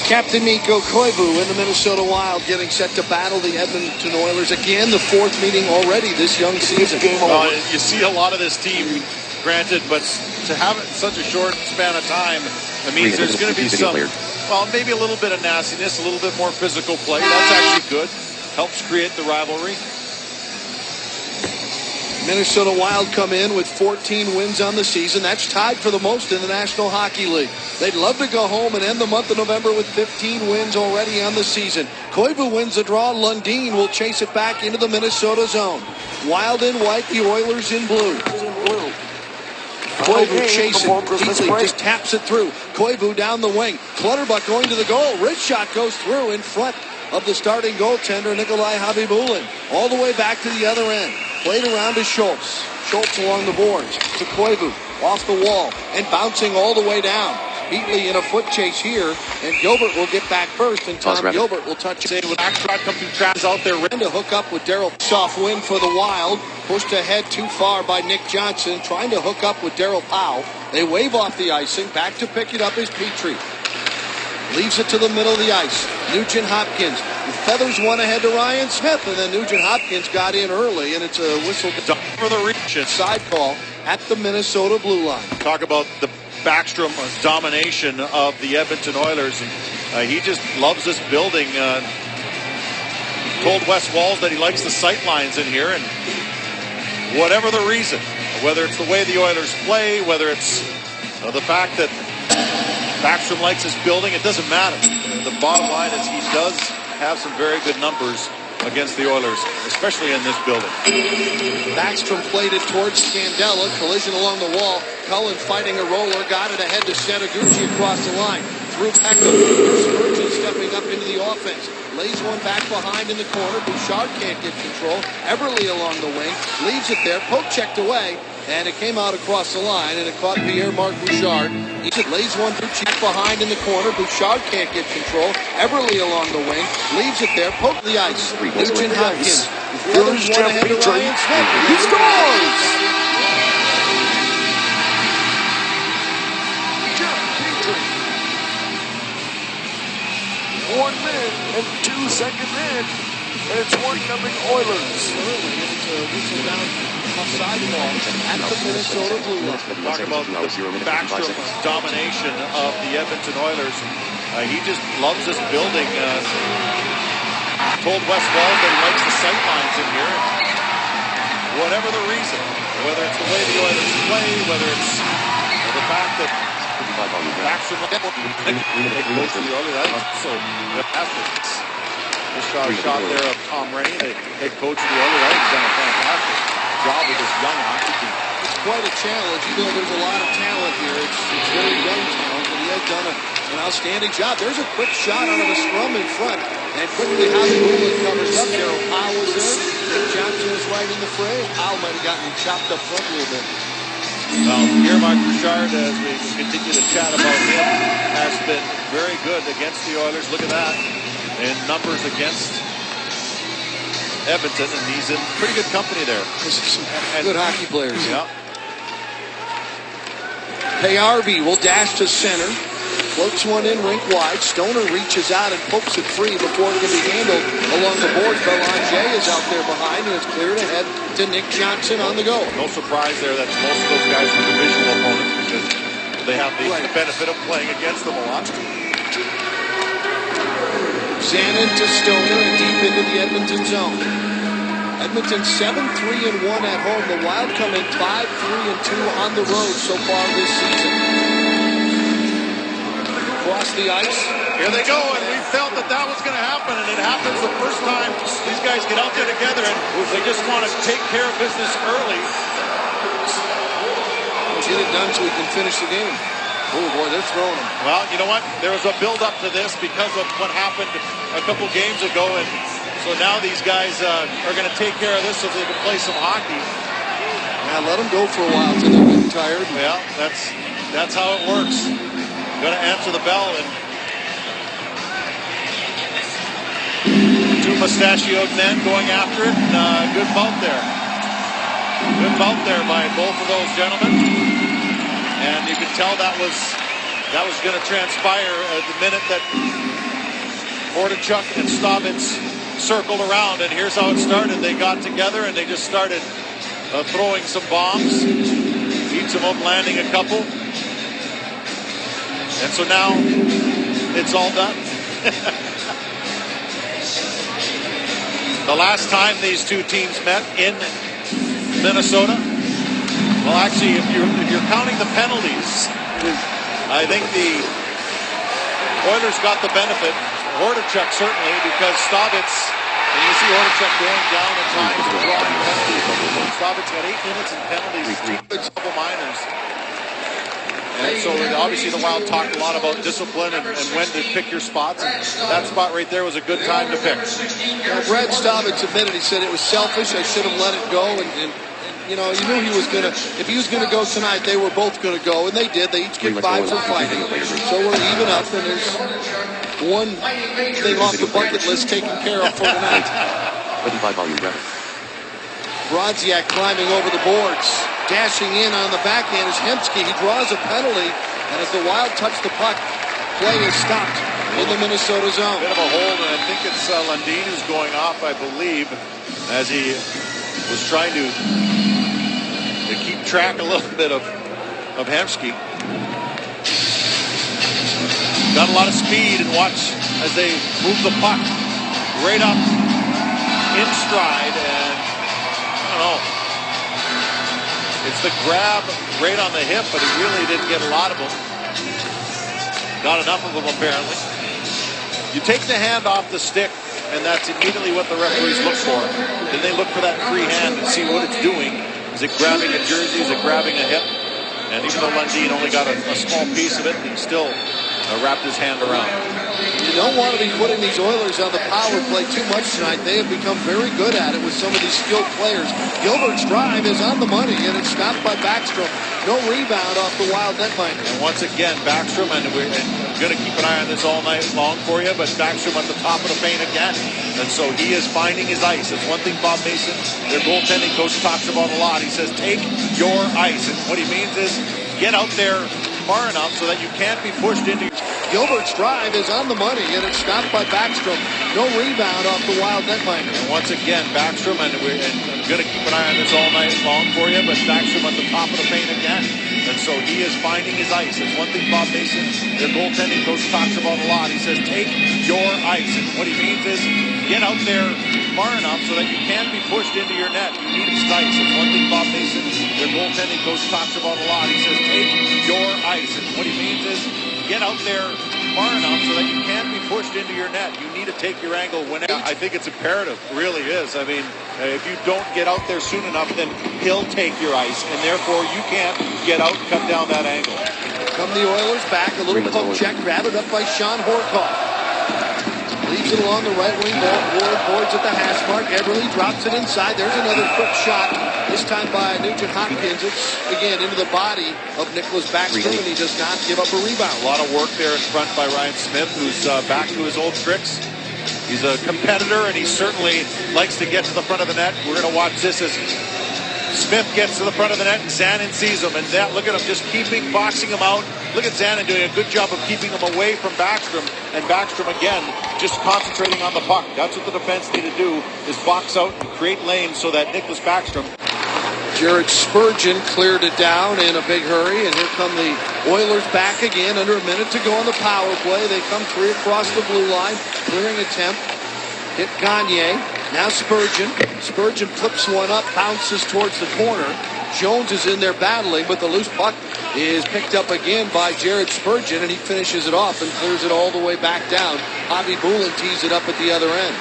Captain Mikko Koivu in the Minnesota Wild getting set to battle the Edmonton Oilers again, the fourth meeting already this young season. You see a lot of this team, granted, but to have it in such a short span of time, it means there's going to be some, well, maybe a little bit of nastiness, a little bit more physical play. That's actually good. Helps create the rivalry. Minnesota Wild come in with 14 wins on the season. That's tied for the most in the National Hockey League. They'd love to go home and end the month of November with 15 wins already on the season. Koivu wins the draw. Lundin will chase it back into the Minnesota zone. Wild in white, the Oilers in blue. Koivu chasing. Heatley just taps it through. Koivu down the wing. Clutterbuck going to the goal. Wrist shot goes through in front of the starting goaltender, Nikolai Khabibulin. All the way back to the other end. Played around to Schultz. Schultz along the boards to Koivu. Off the wall and bouncing all the way down. Heatley in a foot chase here, and Gilbert will get back first, and Tom Gilbert will touch it. With Ackroyd come through traps out there. To hook up with Daryl. Soft win for the Wild. Pushed ahead too far by Nick Johnson. Trying to hook up with Daryl Powell. They wave off the icing. Back to pick it up is Petrie. Leaves it to the middle of the ice. Nugent Hopkins feathers one ahead to Ryan Smith, and then Nugent Hopkins got in early, and it's a whistle for the reach. Side call at the Minnesota blue line. Talk about the Backstrom domination of the Edmonton Oilers. And, he just loves this building. Told Wes Walz that he likes the sight lines in here, and whatever the reason, whether it's the way the Oilers play, whether it's the fact that Backstrom likes his building, it doesn't matter. The bottom line is he does have some very good numbers against the Oilers, especially in this building. Backstrom played it towards Scandella. Collision along the wall. Cullen fighting a roller. Got it ahead to Setaguchi across the line. Through Peckham. Spurgeon stepping up into the offense. Lays one back behind in the corner. Bouchard can't get control. Everly along the wing. Leaves it there. Poke checked away. And it came out across the line, and it caught Pierre-Marc Bouchard. He lays one check behind in the corner. Bouchard can't get control. Everly along the wing. Leaves it there. Poke the ice. Nugent Hopkins. Feathers one ahead to Ryan Smith. He scores! 1 minute and 2 seconds in, and it's 1-0 Oilers. Side ball at the Minnesota blue line. Talk about the Backstrom domination of the Edmonton Oilers. He just loves this building. Told Wes Walz that he likes the sight lines in here. Whatever the reason, whether it's the way the Oilers play, whether it's the fact that Backstrom close to the Oilers. So after this shot there of Tom Rainey, the head coach of the Oilers, he's done a fantastic job with this young hockey team. It's quite a challenge. You know, there's a lot of talent here. It's very young talent, but he has done an outstanding job. There's a quick shot out of a scrum in front, and quickly Khabibulin covers up. Daryl Powell was there. Nick Johnson was right in the fray. Powell might have gotten chopped up front a little bit. Well, Pierre-Marc Bouchard, as we continue to chat about him, has been very good against the Oilers. Look at that. In numbers against Edmonton, and he's in pretty good company there. Some good hockey players. Yeah. Payarvi will dash to center. Floats one in rink wide. Stoner reaches out and pokes it free before it can be handled along the boards. Belanger is out there behind, and it's cleared ahead to Nick Johnson on the go. No surprise there that most of those guys are divisional opponents because they have the benefit of playing against them a lot. Zanin to Stoner and deep into the Edmonton zone. Edmonton 7-3-1 at home. The Wild come in 5-3-2 on the road so far this season. Across the ice. Here they go, and we felt that was going to happen, and it happens the first time these guys get out there together, and they just want to take care of business early. We'll get it done so we can finish the game. Oh, boy, they're throwing them. Well, you know what? There was a build-up to this because of what happened a couple games ago, and so now these guys are going to take care of this so they can play some hockey. Yeah, let them go for a while until they're getting tired. Yeah, that's how it works. Going to answer the bell, and two mustachioed men going after it. And, good bout there. Good bout there by both of those gentlemen. And you can tell that was That was going to transpire at the minute that Hordichuk and Staubitz circled around, and here's how it started. They got together and they just started throwing some bombs, each of them landing a couple. And so now it's all done. The last time these two teams met in Minnesota, well, actually, if you're counting the penalties, I think the Oilers got the benefit. Hordichuk certainly, because Staubitz, and you see Hordichuk going down at times and drawing penalties. Staubitz got 8 minutes in penalties, double minors. And so obviously the Wild talked a lot about discipline and when to pick your spots. And that spot right there was a good time to pick. Well, Brad Staubitz admitted, he said it was selfish. I should have let it go. And you know, you knew he was going to, if he was going to go tonight, they were both going to go. And they did. They each get 5 for fighting. So we're even up. And there's one thing off the bucket list taken care of for tonight. Brodziak climbing over the boards, dashing in on the backhand is Hemsky. He draws a penalty, and as the Wild touch the puck, play is stopped in the Minnesota zone. Bit of a hold, and I think it's Lundin who's going off, I believe, as he was trying to keep track a little bit of Hemsky. Got a lot of speed, and watch as they move the puck right up in stride, and I don't know. It's the grab right on the hip, but he really didn't get a lot of them. Not enough of them, apparently. You take the hand off the stick, and that's immediately what the referees look for. Then they look for that free hand and see what it's doing. Is it grabbing a jersey? Is it grabbing a hip? And even though Lundin only got a small piece of it, he still wrapped his hand around. You don't want to be putting these Oilers on the power play too much tonight. They have become very good at it with some of these skilled players. Gilbert's drive is on the money, and it's stopped by Backstrom. No rebound off the Wild netminder. And once again, Backstrom, and we're going to keep an eye on this all night long for you, but Backstrom at the top of the paint again. And so he is finding his ice. It's one thing Bob Mason, their goaltending coach, talks about a lot. He says, take your ice. And what he means is get out there far enough so that you can't be pushed into. Gilbert's drive is on the money, and it's stopped by Backstrom. No rebound off the Wild netminder. And once again, Backstrom, and we're going to keep an eye on this all night long for you, but Backstrom at the top of the paint again. And so he is finding his ice. It's one thing Bob Mason, their goaltending coach, talks about a lot. He says, take your ice. And what he means is get out there far enough so that you can't be pushed into your net. You need ice. It's one thing Bob Mason, their goaltending coach, talks about a lot. He says, take your ice. And what he means is get out there far enough so that you can't be pushed into your net. You need to take your angle whenever. I think it's imperative. It really is. I mean, if you don't get out there soon enough, then he'll take your ice, and therefore you can't get out and cut down that angle. Come the Oilers back. A little poke check. Grabbed up by Sean Horkoff. Leaves it along the right wing. Boards at the hash mark. Eberle drops it inside. There's another quick shot. This time by Nugent Hopkins. It's, again, into the body of Nicholas Backstrom, and he does not give up a rebound. A lot of work there in front by Ryan Smith, who's back to his old tricks. He's a competitor, and he certainly likes to get to the front of the net. We're going to watch this as Smith gets to the front of the net, and Zanin sees him. And that, look at him just boxing him out. Look at Zanin doing a good job of keeping him away from Backstrom. And Backstrom, again, just concentrating on the puck. That's what the defense need to do, is box out and create lanes so that Nicholas Backstrom. Jared Spurgeon cleared it down in a big hurry, and here come the Oilers back again. Under a minute to go on the power play. They come 3 across the blue line. Clearing attempt. Hit Gagne. Now Spurgeon. Spurgeon flips one up, bounces towards the corner. Jones is in there battling, but the loose puck is picked up again by Jared Spurgeon, and he finishes it off and clears it all the way back down. Bobby Boulin tees it up at the other end.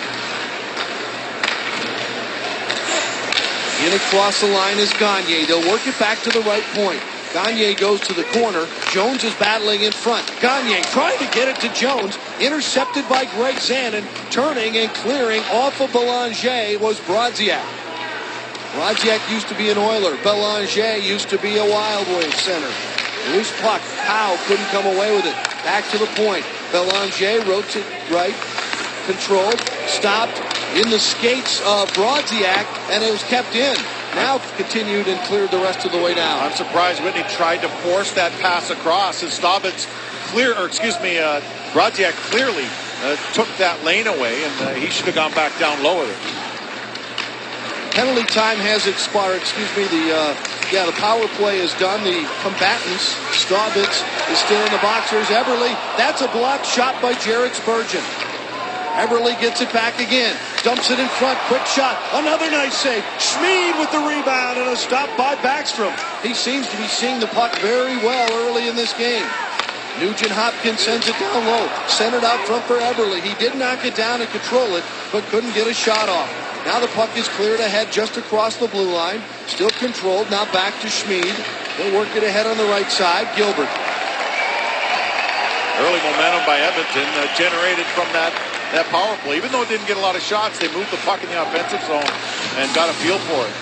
In across the line is Gagne. They'll work it back to the right point. Gagne goes to the corner. Jones is battling in front. Gagne trying to get it to Jones. Intercepted by Greg Zanin. Turning and clearing off of Belanger was Brodziak. Brodziak used to be an Oiler. Belanger used to be a Wild Wings center. Loose puck. Howe couldn't come away with it. Back to the point. Belanger rotates right. Controlled. Stopped. In the skates of Brodziak, and it was kept in. Now continued and cleared the rest of the way down. I'm surprised Whitney tried to force that pass across, and Staubitz Brodziak clearly took that lane away, and he should have gone back down low with it. Penalty time has expired. The power play is done. The combatants, Staubitz is still in the boxers. Eberle, that's a blocked shot by Jared Spurgeon. Eberle gets it back again. Dumps it in front. Quick shot. Another nice save. Schmid with the rebound and a stop by Backstrom. He seems to be seeing the puck very well early in this game. Nugent Hopkins sends it down low. Centered out front for Eberle. He did knock it down and control it, but couldn't get a shot off. Now the puck is cleared ahead just across the blue line. Still controlled. Now back to Schmid. They'll work it ahead on the right side. Gilbert. Early momentum by Edmonton generated from that power play. Even though it didn't get a lot of shots, they moved the puck in the offensive zone and got a feel for it.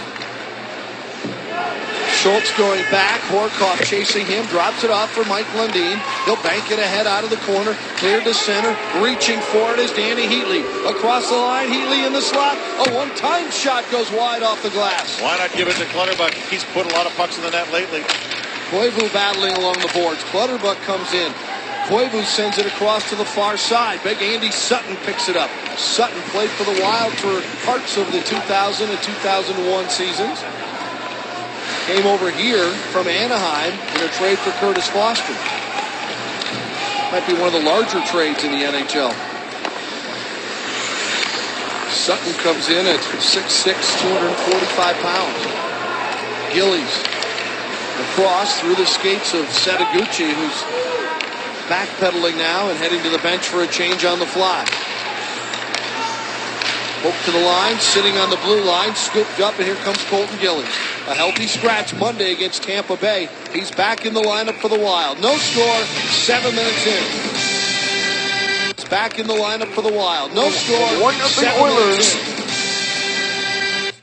Schultz going back. Horkoff chasing him. Drops it off for Mike Lundin. He'll bank it ahead out of the corner. Cleared to center. Reaching for it is Danny Heatley. Across the line. Heatley in the slot. A one-time shot goes wide off the glass. Why not give it to Clutterbuck? He's put a lot of pucks in the net lately. Koivu battling along the boards. Clutterbuck comes in. Koivu sends it across to the far side. Big Andy Sutton picks it up. Sutton played for the Wild for parts of the 2000 and 2001 seasons. Came over here from Anaheim in a trade for Curtis Foster. Might be one of the larger trades in the NHL. Sutton comes in at 6'6", 245 pounds. Gillies across through the skates of Setaguchi, who's backpedaling now and heading to the bench for a change on the fly. Poke to the line, sitting on the blue line, scooped up, and here comes Colton Gillies. A healthy scratch Monday against Tampa Bay. He's back in the lineup for the Wild. No score, 7 minutes in. It's back in the lineup for the Wild. No score, 1-0 Oilers.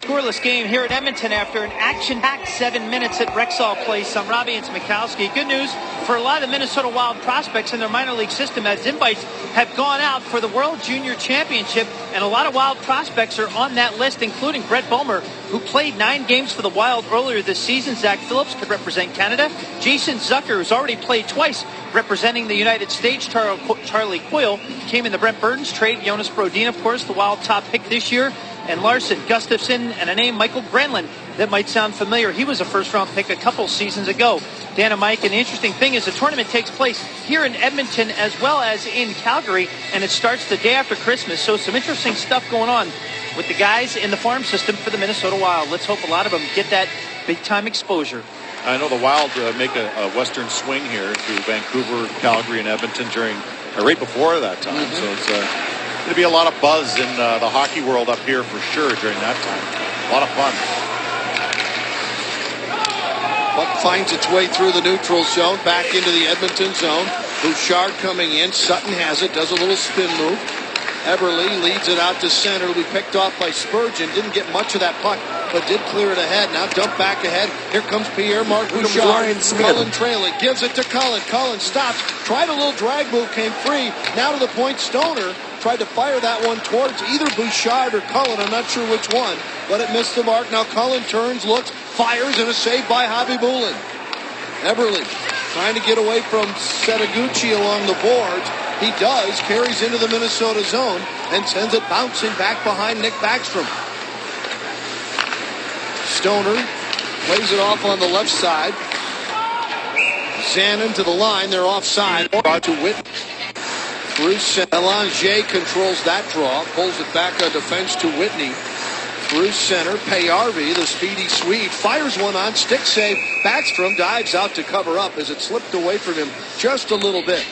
Scoreless game here at Edmonton after an action-packed 7 minutes at Rexall Place. I'm Robbie and Mikowski. Good news for a lot of the Minnesota Wild prospects in their minor league system, as invites have gone out for the World Junior Championship, and a lot of Wild prospects are on that list, including Brett Bomer, who played 9 games for the Wild earlier this season. Zach Phillips could represent Canada. Jason Zucker, who's already played twice representing the United States. Charlie Coyle came in the Brent Burns trade. Jonas Brodin, of course, the Wild top pick this year. And Larson, Gustafsson, and a name, Michael Granlund, that might sound familiar. He was a first-round pick a couple seasons ago. Dan and Mike, and the interesting thing is the tournament takes place here in Edmonton as well as in Calgary, and it starts the day after Christmas. So some interesting stuff going on with the guys in the farm system for the Minnesota Wild. Let's hope a lot of them get that big-time exposure. I know the Wild make a western swing here to Vancouver, Calgary, and Edmonton right before that time. So it's going to be a lot of buzz in the hockey world up here for sure during that time. A lot of fun. Puck finds its way through the neutral zone, back into the Edmonton zone. Bouchard coming in. Sutton has it, does a little spin move. Eberle leads it out to center. It'll be picked off by Spurgeon. Didn't get much of that puck, but did clear it ahead. Now dump back ahead. Here comes Pierre-Marc Bouchard. Cullen trailing. Gives it to Cullen. Cullen stops. Tried a little drag move. Came free. Now to the point. Stoner tried to fire that one towards either Bouchard or Cullen. I'm not sure which one, but it missed the mark. Now Cullen turns, looks, fires, and a save by Khabibulin. Eberle trying to get away from Setaguchi along the boards. He does, carries into the Minnesota zone and sends it bouncing back behind Nick Backstrom. Stoner plays it off on the left side. Zanin to the line. They're offside. Brought to Whitney. Through center. Belanger controls that draw. Pulls it back on defense to Whitney. Through center. Payarvi, the speedy Swede, fires one on. Stick save. Backstrom dives out to cover up as it slipped away from him just a little bit.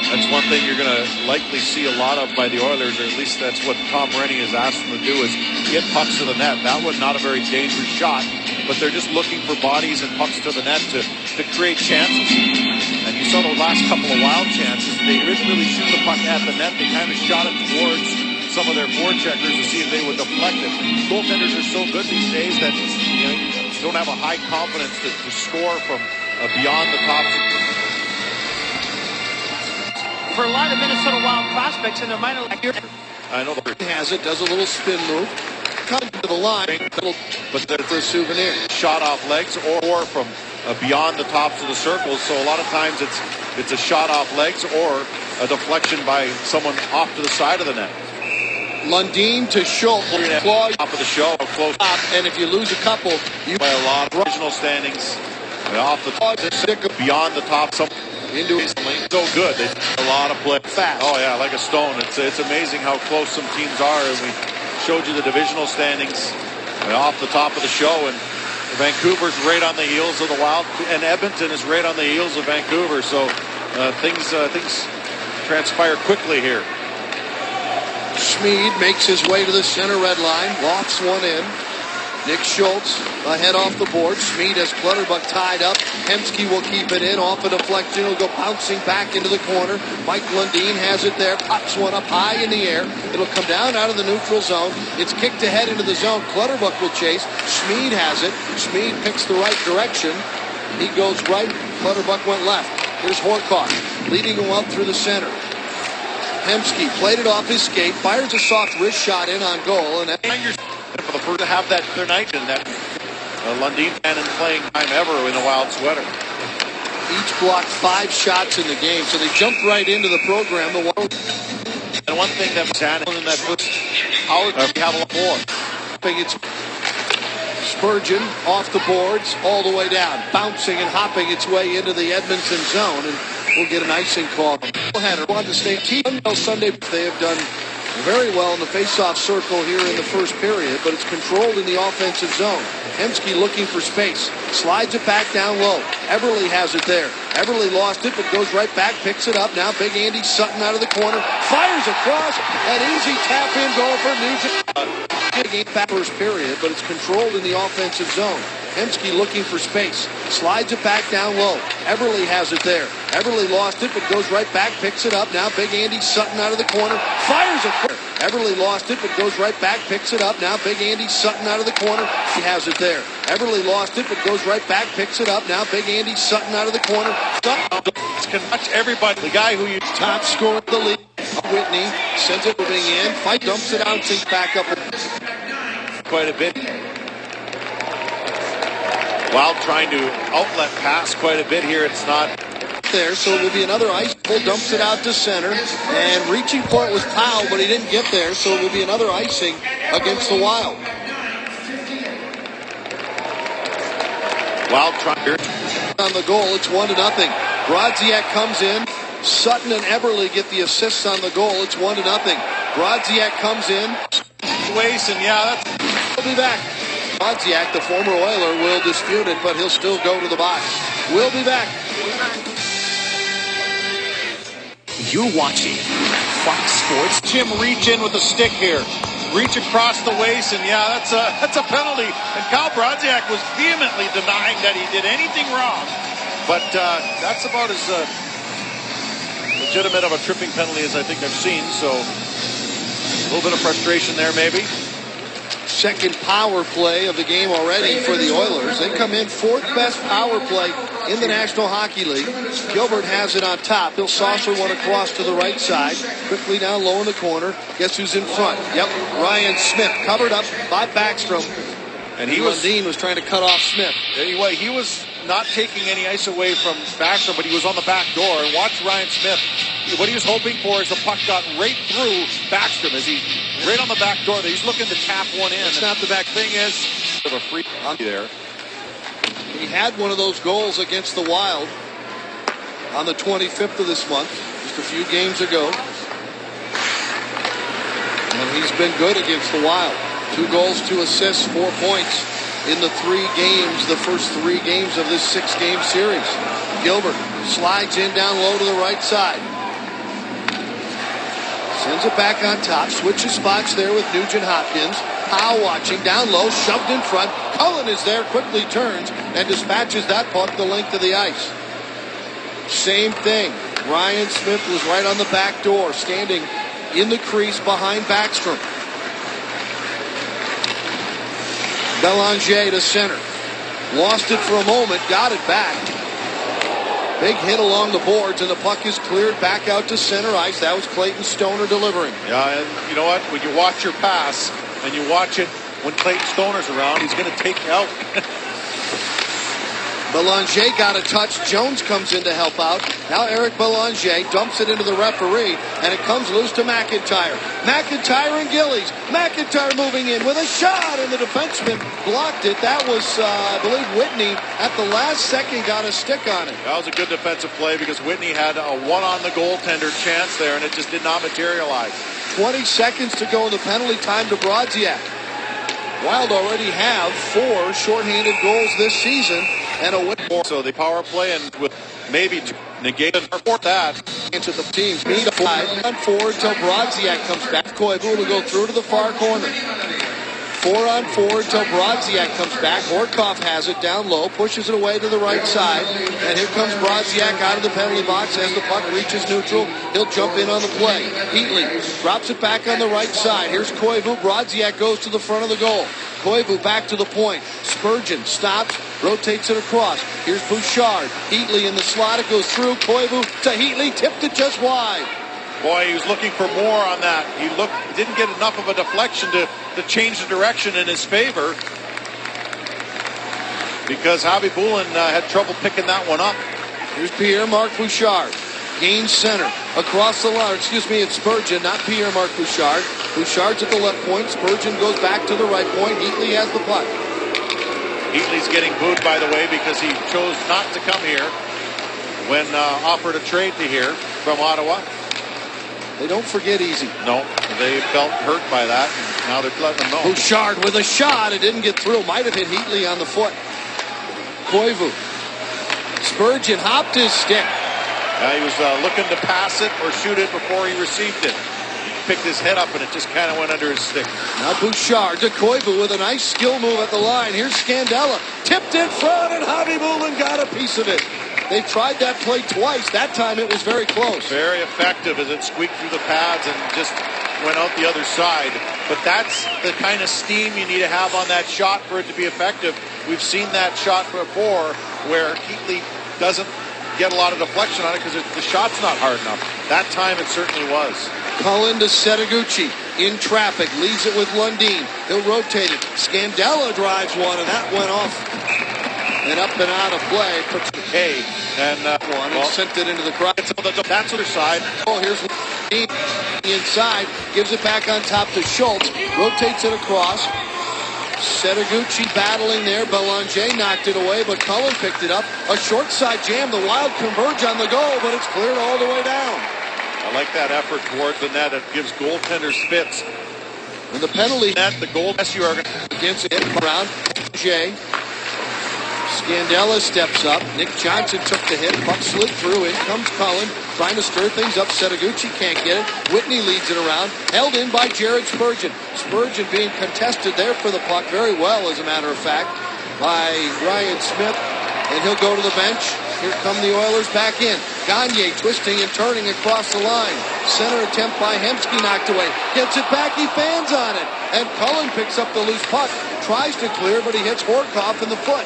That's one thing you're going to likely see a lot of by the Oilers, or at least that's what Tom Rennie has asked them to do, is get pucks to the net. That was not a very dangerous shot, but they're just looking for bodies and pucks to the net to create chances. And you saw the last couple of Wild chances. They didn't really shoot the puck at the net. They kind of shot it towards some of their forecheckers to see if they would deflect it. Goaltenders are so good these days that you don't have a high confidence to score from beyond the top. For a lot of Minnesota Wild prospects in their minor league. I know the has it, does a little spin move, comes to the line, but there for a souvenir. Shot off legs or from beyond the tops of the circles. So a lot of times it's a shot off legs or a deflection by someone off to the side of the net. Lundin to Schultz. Claw Top of the show, close. and if you lose a couple, you By a lot of original standings off the beyond the top. Some into his lane. So good. They a lot of play fast. Oh yeah, like a stone. It's amazing how close some teams are. And we showed you the divisional standings off the top of the show, and Vancouver's right on the heels of the Wild, and Edmonton is right on the heels of Vancouver. So things transpire quickly here. Schmid makes his way to the center red line, lofts one in. Nick Schultz ahead off the board. Schmid has Clutterbuck tied up. Hemsky will keep it in. Off a deflection. It'll go bouncing back into the corner. Mike Lundin has it there. Pops one up high in the air. It'll come down out of the neutral zone. It's kicked ahead into the zone. Clutterbuck will chase. Schmid has it. Schmid picks the right direction. He goes right. Clutterbuck went left. Here's Horcoff leading him up through the center. Hemsky played it off his skate. Fires a soft wrist shot in on goal. And For the first to have that their night in that Lundin fan and playing time ever in a Wild sweater. each blocked 5 shots in the game, so they jumped right into the program. And one thing that was happening in that first hour, we have a lot more. I think it's Spurgeon off the boards all the way down, bouncing and hopping its way into the Edmonton zone, and we'll get an icing call. Header on the state team Sunday. They have done very well in the face-off circle here in the first period, but it's controlled in the offensive zone. Hemsky looking for space, slides it back down low. Everly has it there. Everly lost it, but goes right back, picks it up. Now Big Andy Sutton out of the corner, fires across, an easy tap-in goal for Nugent. Game back first period, but it's controlled in the offensive zone. Hemsky looking for space, slides it back down low. Everly has it there. Everly lost it, but goes right back, picks it up. Now Big Andy Sutton out of the corner, fires it. Everly lost it, but goes right back, picks it up. Now Big Andy Sutton out of the corner, he has it there. Everly lost it, but goes right back, picks it up. Now Big Andy Sutton out of the corner. Can touch everybody. The guy who you Top scorer of the league, Whitney, sends it moving in. Fight dumps it out, sinks back up. quite a bit. Wild trying to outlet pass quite a bit here. It's not there, so it will be another ice pull. Dumps it out to center, and reaching for it was Powell, but he didn't get there, so it will be another icing against the Wild. Wild trying here. On the goal, it's 1-0. Brodziak comes in. Sutton and Eberle get the assists on the goal. It's 1-0. Brodziak comes in. Waste, and yeah, He'll be back. Brodziak, the former Oiler, will dispute it, but he'll still go to the box. We'll be back. You're watching Fox Sports. Jim reach in with a stick here. Reach across the waist, and yeah, that's a penalty. And Kyle Brodziak was vehemently denying that he did anything wrong. But that's about as legitimate of a tripping penalty as I think I've seen. So a little bit of frustration there, maybe. Second power play of the game already for the Oilers. They come in 4th best power play in the National Hockey League. Gilbert has it on top. He'll saucer one across to the right side. Quickly down low in the corner. Guess who's in front? Yep, Ryan Smith, covered up by Backstrom. And Lundin was trying to cut off Smith. Anyway, he was not taking any ice away from Backstrom, but he was on the back door. And watch Ryan Smith. What he was hoping for is the puck got right through Backstrom as he right on the back door. He's looking to tap one in. It's not the back thing is of a free there. He had one of those goals against the Wild on the 25th of this month, just a few games ago. And he's been good against the Wild. 2 goals, 2 assists, 4 points in the 3 games, the first 3 games of this 6-game series. Gilbert slides in down low to the right side. Sends it back on top, switches spots there with Nugent Hopkins. Powell watching, down low, shoved in front. Cullen is there, quickly turns and dispatches that puck the length of the ice. Same thing. Ryan Smith was right on the back door, standing in the crease behind Backstrom. Belanger to center. Lost it for a moment, got it back. Big hit along the boards, and the puck is cleared back out to center ice. That was Clayton Stoner delivering. Yeah, and you know what? When you watch your pass, and you watch it when Clayton Stoner's around, he's going to take you out. Belanger got a touch. Jones comes in to help out. Now Eric Belanger dumps it into the referee, and it comes loose to McIntyre. McIntyre and Gillies. McIntyre moving in with a shot, and the defenseman blocked it. That was, I believe, Whitney at the last second got a stick on it. That was a good defensive play because Whitney had a one-on-the-goaltender chance there, and it just did not materialize. 20 seconds to go in the penalty time to Brodziak. Wild already have 4 shorthanded goals this season and a win. So the power play and with maybe to negate or for that Into the team. Meet 5 on 4 until Brodziak comes back. Koivu will go through to the far corner. 4 on 4 until Brodziak comes back. Horkoff has it down low, pushes it away to the right side. And here comes Brodziak out of the penalty box as the puck reaches neutral. He'll jump in on the play. Heatley drops it back on the right side. Here's Koivu. Brodziak goes to the front of the goal. Koivu back to the point. Spurgeon stops, rotates it across. Here's Bouchard. Heatley in the slot. It goes through. Koivu to Heatley. Tipped it just wide. Boy, he was looking for more on that. He didn't get enough of a deflection to change the direction in his favor because Javi Bulin had trouble picking that one up. Here's Pierre-Marc Bouchard. Gains center. Across the line. Excuse me, it's Spurgeon, not Pierre-Marc Bouchard. Bouchard's at the left point. Spurgeon goes back to the right point. Heatley has the puck. Heatley's getting booed, by the way, because he chose not to come here when offered a trade to here from Ottawa. They don't forget easy. No, they felt hurt by that, and now they're letting them know. Bouchard with a shot. It didn't get through. Might have hit Heatley on the foot. Koivu. Spurgeon hopped his stick. He was looking to pass it or shoot it before he received it. He picked his head up, and it just kind of went under his stick. Now Bouchard to Koivu with a nice skill move at the line. Here's Scandella. Tipped in front, and Javi Bulin got a piece of it. They tried that play twice. That time it was very close. Very effective as it squeaked through the pads and just went out the other side. But that's the kind of steam you need to have on that shot for it to be effective. We've seen that shot before where Heatley doesn't get a lot of deflection on it because the shot's not hard enough. That time it certainly was. Cullen to Setaguchi. In traffic. Leaves it with Lundin. He'll rotate it. Scandella drives one, and that went off and up and out of play. Hey, and sent it into the crowd. That's other side. Oh, here's Lundin inside. Gives it back on top to Schultz. Rotates it across. Setaguchi battling there. Belanger knocked it away, but Cullen picked it up. A short side jam. The Wild converge on the goal, but it's cleared all the way down. I like that effort towards the net. It gives goaltenders fits. And the penalty net, the goal. Yes, you are against it around Jay. Scandella steps up. Nick Johnson took the hit. Puck slid through. In comes Cullen, trying to stir things up. Setaguchi can't get it. Whitney leads it around. Held in by Jared Spurgeon. Spurgeon being contested there for the puck very well, as a matter of fact, by Ryan Smith. And he'll go to the bench. Here come the Oilers back in. Gagne twisting and turning across the line. Center attempt by Hemsky knocked away. Gets it back. He fans on it. And Cullen picks up the loose puck. Tries to clear, but he hits Horkoff in the foot.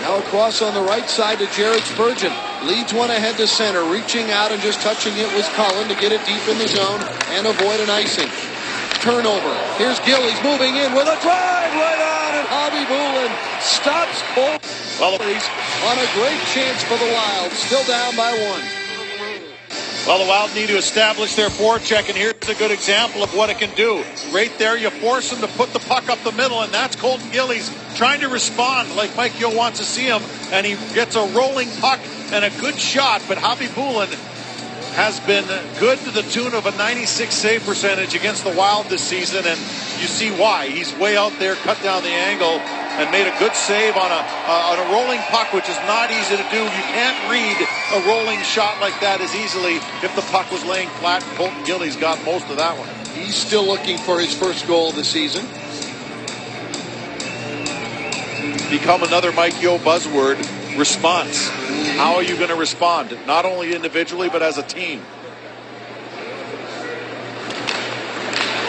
Now across on the right side to Jared Spurgeon. Leads one ahead to center. Reaching out and just touching it was Cullen to get it deep in the zone and avoid an icing. Turnover. Here's Gillies moving in with a drive right on, and Javi Bulin stops both. Well, on a great chance for the Wild. Still down by 1. Well, the Wild need to establish their forecheck, and here's a good example of what it can do. Right there, you force them to put the puck up the middle, and that's Colton Gillies trying to respond like Mike Gill wants to see him, and he gets a rolling puck and a good shot, but Javi Bulin has been good to the tune of a 96 save percentage against the Wild this season, and you see why. He's way out there, cut down the angle, and made a good save on a rolling puck, which is not easy to do. You can't read a rolling shot like that as easily if the puck was laying flat. Colton Gillies got most of that one. He's still looking for his first goal of the season. Become another Mike Yo buzzword, response. How are you going to respond? Not only individually, but as a team.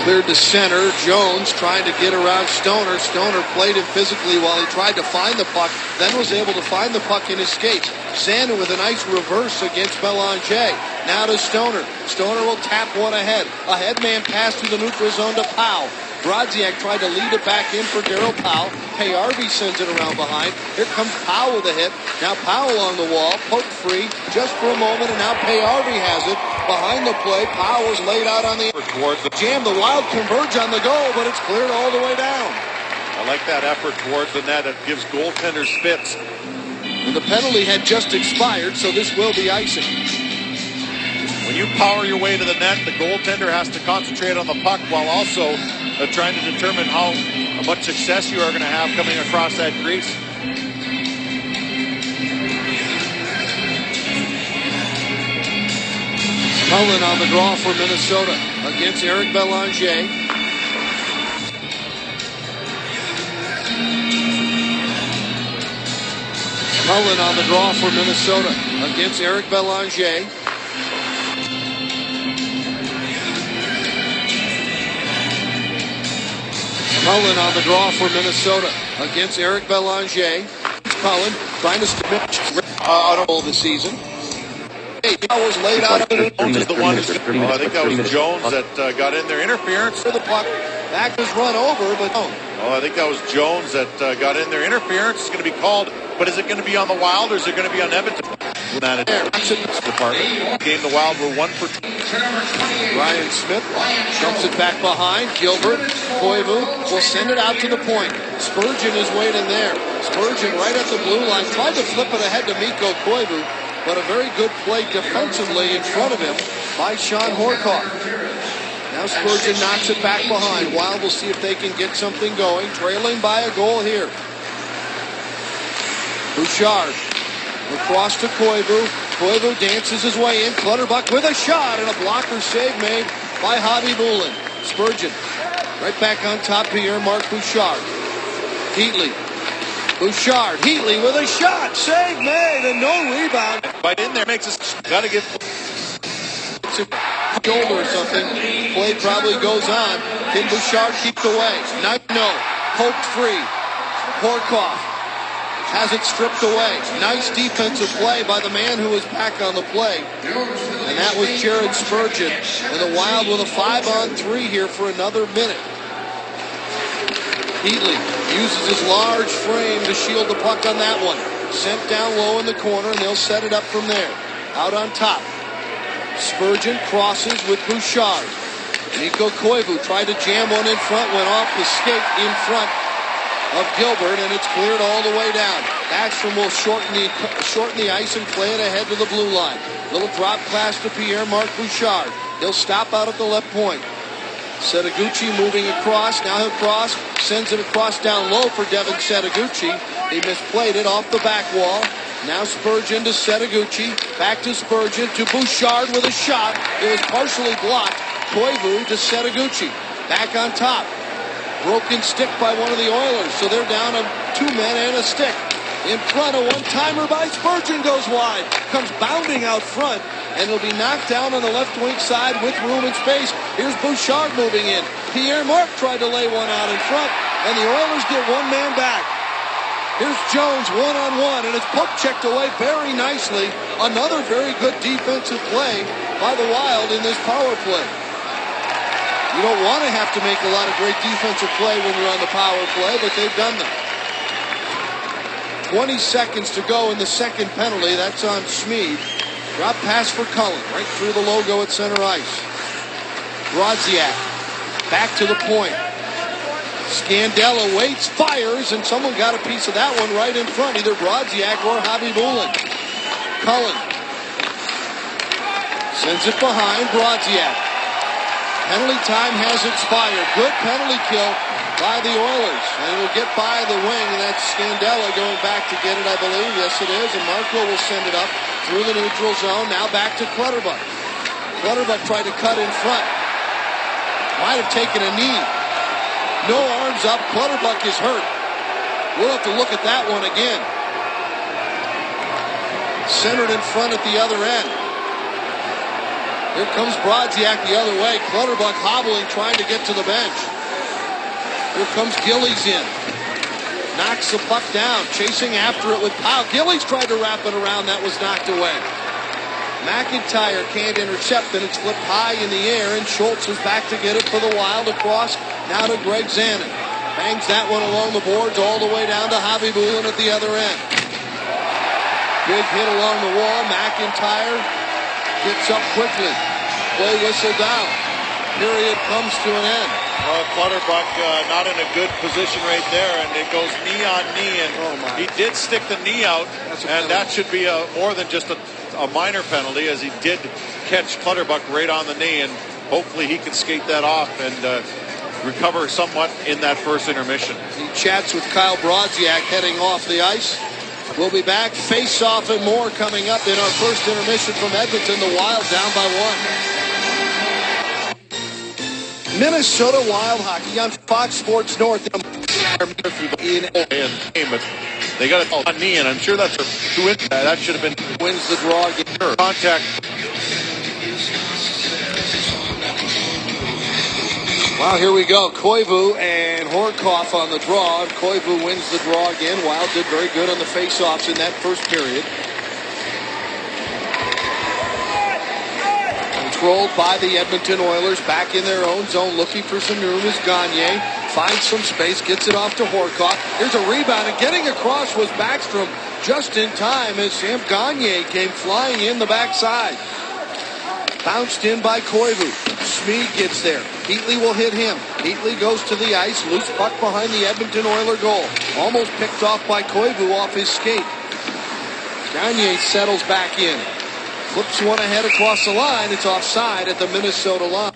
Cleared to center. Jones trying to get around Stoner. Stoner played him physically while he tried to find the puck, then was able to find the puck in his skates. Sander with a nice reverse against Belanger. Now to Stoner. Stoner will tap one ahead. A headman pass through the neutral zone to Powell. Brodziak tried to lead it back in for Darryl Powell. Payarvi sends it around behind. Here comes Powell with a hit. Now Powell along the wall, poked free just for a moment, and now Payarvi has it behind the play. Powell's laid out on the towards the jam. The Wild converge on the goal, but it's cleared all the way down. I like that effort towards the net. It gives goaltenders fits. And the penalty had just expired, so this will be icing. When you power your way to the net, the goaltender has to concentrate on the puck while also trying to determine how much success you are going to have coming across that crease. Cullen on the draw for Minnesota against Eric Belanger. Cullen on the draw for Minnesota against Eric Belanger. Cullen on the draw for Minnesota against Eric Belanger. Cullen trying to stretch out of the season. Was laid out. Jones is the one who's, I think that was Jones that got in there. Interference. For the puck. Back was run over, but no. Oh, I think that was Jones that got in there. Interference is going to be called, but is it going to be on the Wild or is it going to be on Edmonton? Department. Game the Wild were 1 for 2. Ryan Smith dumps it back behind. Gilbert, Koivu will send it out to the point. Spurgeon is waiting there. Spurgeon right at the blue line. Tried to flip it ahead to Mikko Koivu, but a very good play defensively in front of him by Sean Horcoff. Now Spurgeon knocks it back behind. Wild will see if they can get something going. Trailing by a goal here. Bouchard across to Koivu. Koivu dances his way in. Clutterbuck with a shot and a blocker save made by Javi Bulin. Spurgeon right back on top. Pierre-Marc Bouchard. Heatley. Bouchard. Heatley with a shot. Save made and no rebound. Right in there makes us got to get shoulder or something. Play probably goes on. Can Bouchard keep the way? No. Poked free. Horcoff has it stripped away. Nice defensive play by the man who was back on the play. And that was Jared Spurgeon. And the Wild with a 5-on-3 here for another minute. Heatley uses his large frame to shield the puck on that one. Sent down low in the corner, and they'll set it up from there. Out on top. Spurgeon crosses with Bouchard. Mikko Koivu tried to jam one in front, went off the skate in front of Gilbert, and it's cleared all the way down. Backstrom will shorten the ice and play it ahead to the blue line. Little drop pass to Pierre-Marc Bouchard. He'll stop out at the left point. Setaguchi moving across. Now he'll cross. Sends it across down low for Devin Setaguchi. He misplayed it off the back wall. Now Spurgeon to Setaguchi. Back to Spurgeon to Bouchard with a shot. It was partially blocked. Koivu to Setaguchi. Back on top. Broken stick by one of the Oilers, so they're down to 2 men and a stick. In front, a one-timer by Spurgeon goes wide. Comes bounding out front, and it'll be knocked down on the left wing side with room and space. Here's Bouchard moving in. Pierre-Marc tried to lay one out in front, and the Oilers get one man back. Here's Jones one-on-one, and it's poke checked away very nicely. Another very good defensive play by the Wild in this power play. You don't want to have to make a lot of great defensive play when you're on the power play, but they've done that. 20 seconds to go in the second penalty. That's on Schmid. Drop pass for Cullen, right through the logo at center ice. Brodziak back to the point. Scandella waits, fires, and someone got a piece of that one right in front, either Brodziak or Javi Bulin. Cullen sends it behind Brodziak. Penalty time has expired. Good penalty kill by the Oilers. And it'll get by the wing, and that's Scandella going back to get it, I believe. Yes, it is. And Marco will send it up through the neutral zone. Now back to Clutterbuck. Clutterbuck tried to cut in front. Might have taken a knee. No arms up. Clutterbuck is hurt. We'll have to look at that one again. Centered in front at the other end. Here comes Brodziak the other way. Clutterbuck hobbling, trying to get to the bench. Here comes Gillies in. Knocks the puck down, chasing after it with Powell. Gillies tried to wrap it around. That was knocked away. McIntyre can't intercept, and it's flipped high in the air, and Schultz is back to get it for the Wild across. Now to Greg Zanin. Bangs that one along the boards all the way down to Javi Bulin at the other end. Big hit along the wall. McIntyre gets up quickly. Play whistle down. Period comes to an end. Clutterbuck not in a good position right there, and it goes knee on knee, and he did stick the knee out, and that should be more than just a minor penalty, as he did catch Clutterbuck right on the knee, and hopefully he can skate that off and recover somewhat in that first intermission. He chats with Kyle Brodziak heading off the ice. We'll be back. Face-off and more coming up in our first intermission from Edmonton. The Wild down by 1. Minnesota Wild hockey on Fox Sports North. They got it on knee, and I'm sure that's who wins that. That should have been wins the draw again. Contact. Wow, here we go. Koivu and Horkoff on the draw. And Koivu wins the draw again. Wild did very good on the face-offs in that first period. Controlled by the Edmonton Oilers, back in their own zone, looking for some room is Gagne. Finds some space, gets it off to Horkoff. Here's a rebound, and getting across was Backstrom just in time as Sam Gagne came flying in the backside. Bounced in by Koivu. Schmid gets there. Heatley will hit him. Heatley goes to the ice. Loose puck behind the Edmonton Oiler goal. Almost picked off by Koivu off his skate. Gagne settles back in. Flips one ahead across the line. It's offside at the Minnesota line.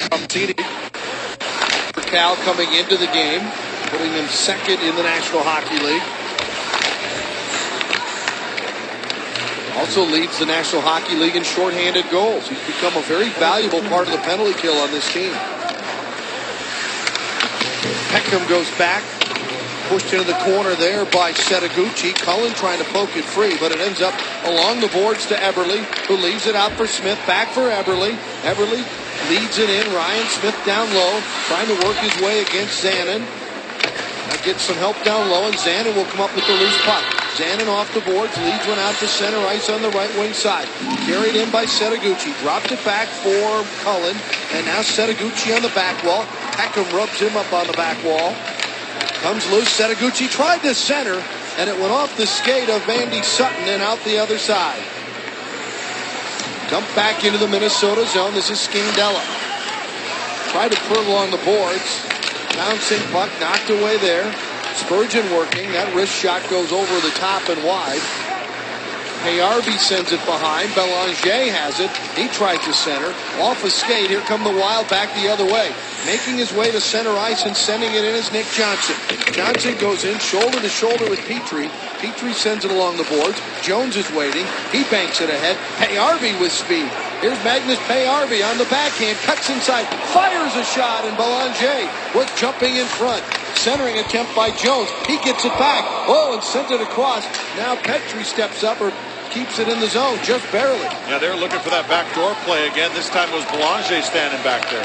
Cal coming into the game, putting him second in the National Hockey League. Also leads the National Hockey League in shorthanded goals. He's become a very valuable part of the penalty kill on this team. Peckham goes back. Pushed into the corner there by Setaguchi. Cullen trying to poke it free, but it ends up along the boards to Eberle, who leaves it out for Smith. Back for Eberle. Eberle leads it in. Ryan Smith down low, trying to work his way against Zanin. Now gets some help down low, and Zanin will come up with the loose puck. Zanin off the boards, leads one out to center ice on the right wing side. Carried in by Setaguchi. Dropped it back for Cullen, and now Setaguchi on the back wall. Peckham rubs him up on the back wall. Comes loose. Setaguchi tried to center, and it went off the skate of Vandy Sutton and out the other side. Dumped back into the Minnesota zone. This is Scandella. Tried to put along the boards. Bouncing puck knocked away there. Spurgeon working. That wrist shot goes over the top and wide. Payarby sends it behind. Belanger has it. He tried to center. Off a skate. Here come the Wild back the other way. Making his way to center ice and sending it in is Nick Johnson. Johnson goes in shoulder to shoulder with Petrie. Petrie sends it along the boards. Jones is waiting. He banks it ahead. Payarby with speed. Here's Magnus Payarby on the backhand. Cuts inside. Fires a shot, and Belanger was jumping in front. Centering attempt by Jones. He gets it back. Oh, and sent it across. Now Petrie steps up or keeps it in the zone, just barely. Yeah, they're looking for that backdoor play again. This time it was Belanger standing back there.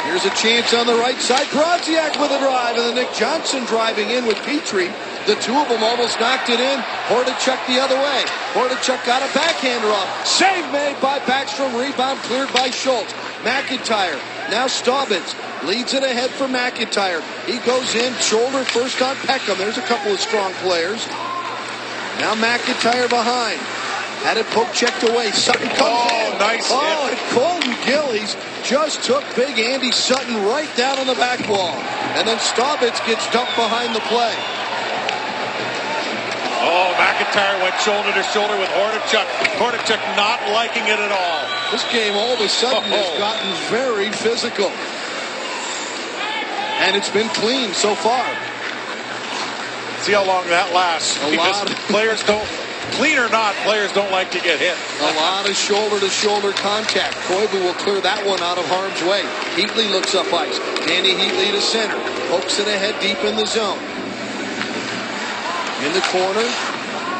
Here's a chance on the right side. Brodziak with a drive, and then Nick Johnson driving in with Petrie. The two of them almost knocked it in. Hordichuk the other way. Hordichuk got a backhander off. Save made by Backstrom. Rebound cleared by Schultz. McIntyre. Now Staubitz leads it ahead for McIntyre. He goes in, shoulder first on Peckham. There's a couple of strong players. Now McIntyre behind. Had it poke checked away. Sutton comes in. Nice hit. hit. And Colton Gillies just took big Andy Sutton right down on the back wall. And then Staubitz gets dumped behind the play. Oh, McIntyre went shoulder to shoulder with Hordichuk. Hordichuk not liking it at all. This game all of a sudden has gotten very physical. And it's been clean so far. See how long that lasts. Because players don't, clean or not, players don't like to get hit. A lot of shoulder-to-shoulder contact. Koivu will clear that one out of harm's way. Heatley looks up ice. Danny Heatley to center. Pokes it ahead deep in the zone. In the corner,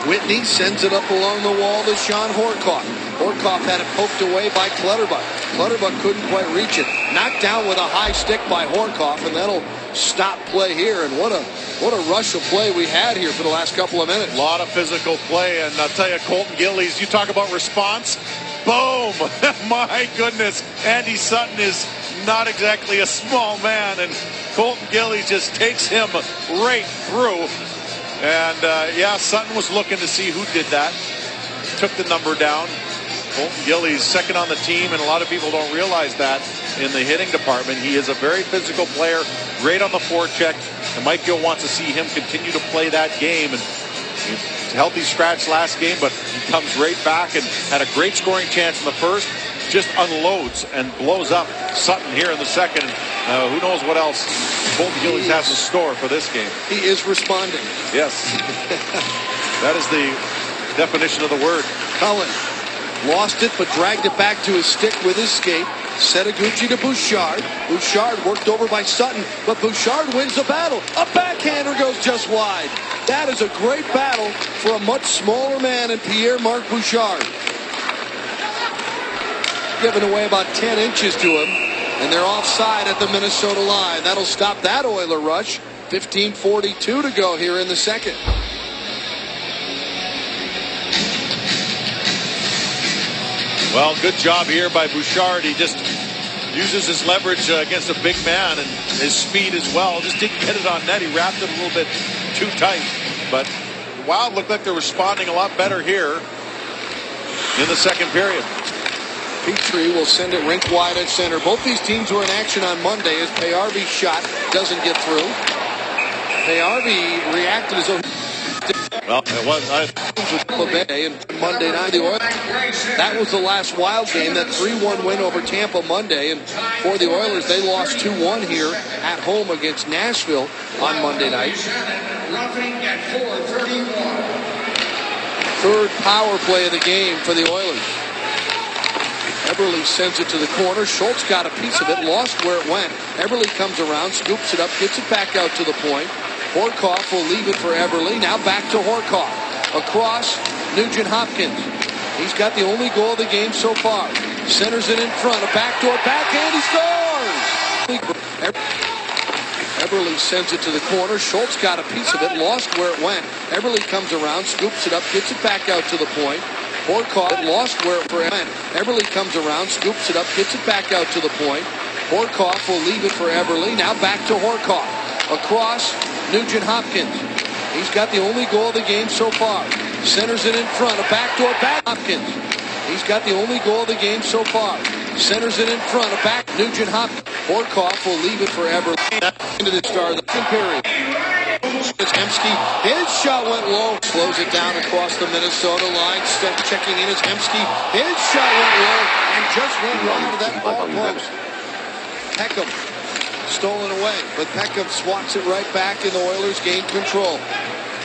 Whitney sends it up along the wall to Sean Horkoff. Horkoff had it poked away by Clutterbuck. Clutterbuck couldn't quite reach it. Knocked down with a high stick by Horkoff, and that'll stop play here. And what a rush of play we had here for the last couple of minutes. A lot of physical play, and I'll tell you, Colton Gillies, you talk about response. Boom! My goodness, Andy Sutton is not exactly a small man, and Colton Gillies just takes him right through. And yeah, Sutton was looking to see who did that. Took the number down. Colton Gillies second on the team, and a lot of people don't realize that in the hitting department. He is a very physical player, great on the forecheck, and Mike Gill wants to see him continue to play that game. And healthy scratch last game, but he comes right back and had a great scoring chance in the first. Just unloads and blows up Sutton here in the second. Who knows what else Colton Gillies has in store for this game. He is responding. Yes. That is the definition of the word. Cullen lost it, but dragged it back to his stick with his skate. Setaguchi to Bouchard. Bouchard worked over by Sutton, but Bouchard wins the battle. A backhander goes just wide. That is a great battle for a much smaller man in Pierre-Marc Bouchard. Giving away about 10 inches to him, and they're offside at the Minnesota line. That'll stop that Oiler rush. 15:42 to go here in the second. Well, good job here by Bouchard. He just uses his leverage against a big man and his speed as well. Just didn't get it on net. He wrapped it a little bit too tight. But Wild looked like they're responding a lot better here in the second period. Petrie will send it rink wide at center. Both these teams were in action on Monday as Payarvi's shot doesn't get through. Payarvi reacted as though well, it was and Monday night the Oilers. That was the last Wild game, that 3-1 win over Tampa Monday, and for the Oilers they lost 2-1 here at home against Nashville on Monday night. Third power play of the game for the Oilers. Eberle sends it to the corner. Schultz got a piece of it, lost where it went. Eberle comes around, scoops it up, gets it back out to the point. Horkoff will leave it for Eberle. Now back to Horkoff. Across, Nugent Hopkins. He's got the only goal of the game so far. Centers it in front. A backdoor backhand. He scores! Eberle sends it to the corner. Schultz got a piece of it, lost where it went. Eberle comes around, scoops it up, gets it back out to the point. Horkoff lost where it went. Eberle comes around, scoops it up, gets it back out to the point. Horkoff will leave it for Eberle. Now back to Horkoff. Across, Nugent Hopkins. He's got the only goal of the game so far. Centers it in front. A backdoor back. Hopkins. He's got the only goal of the game so far. Centers it in front. A back. Nugent Hopkins. Horkoff will leave it for Eberle. Into the start of the second period. Hemsky, his shot went low. Slows it down across the Minnesota line. Checking in as Hemsky. His shot went low and just went wrong to that ball post. Peckham stolen away, but Peckham swats it right back, and the Oilers gain control.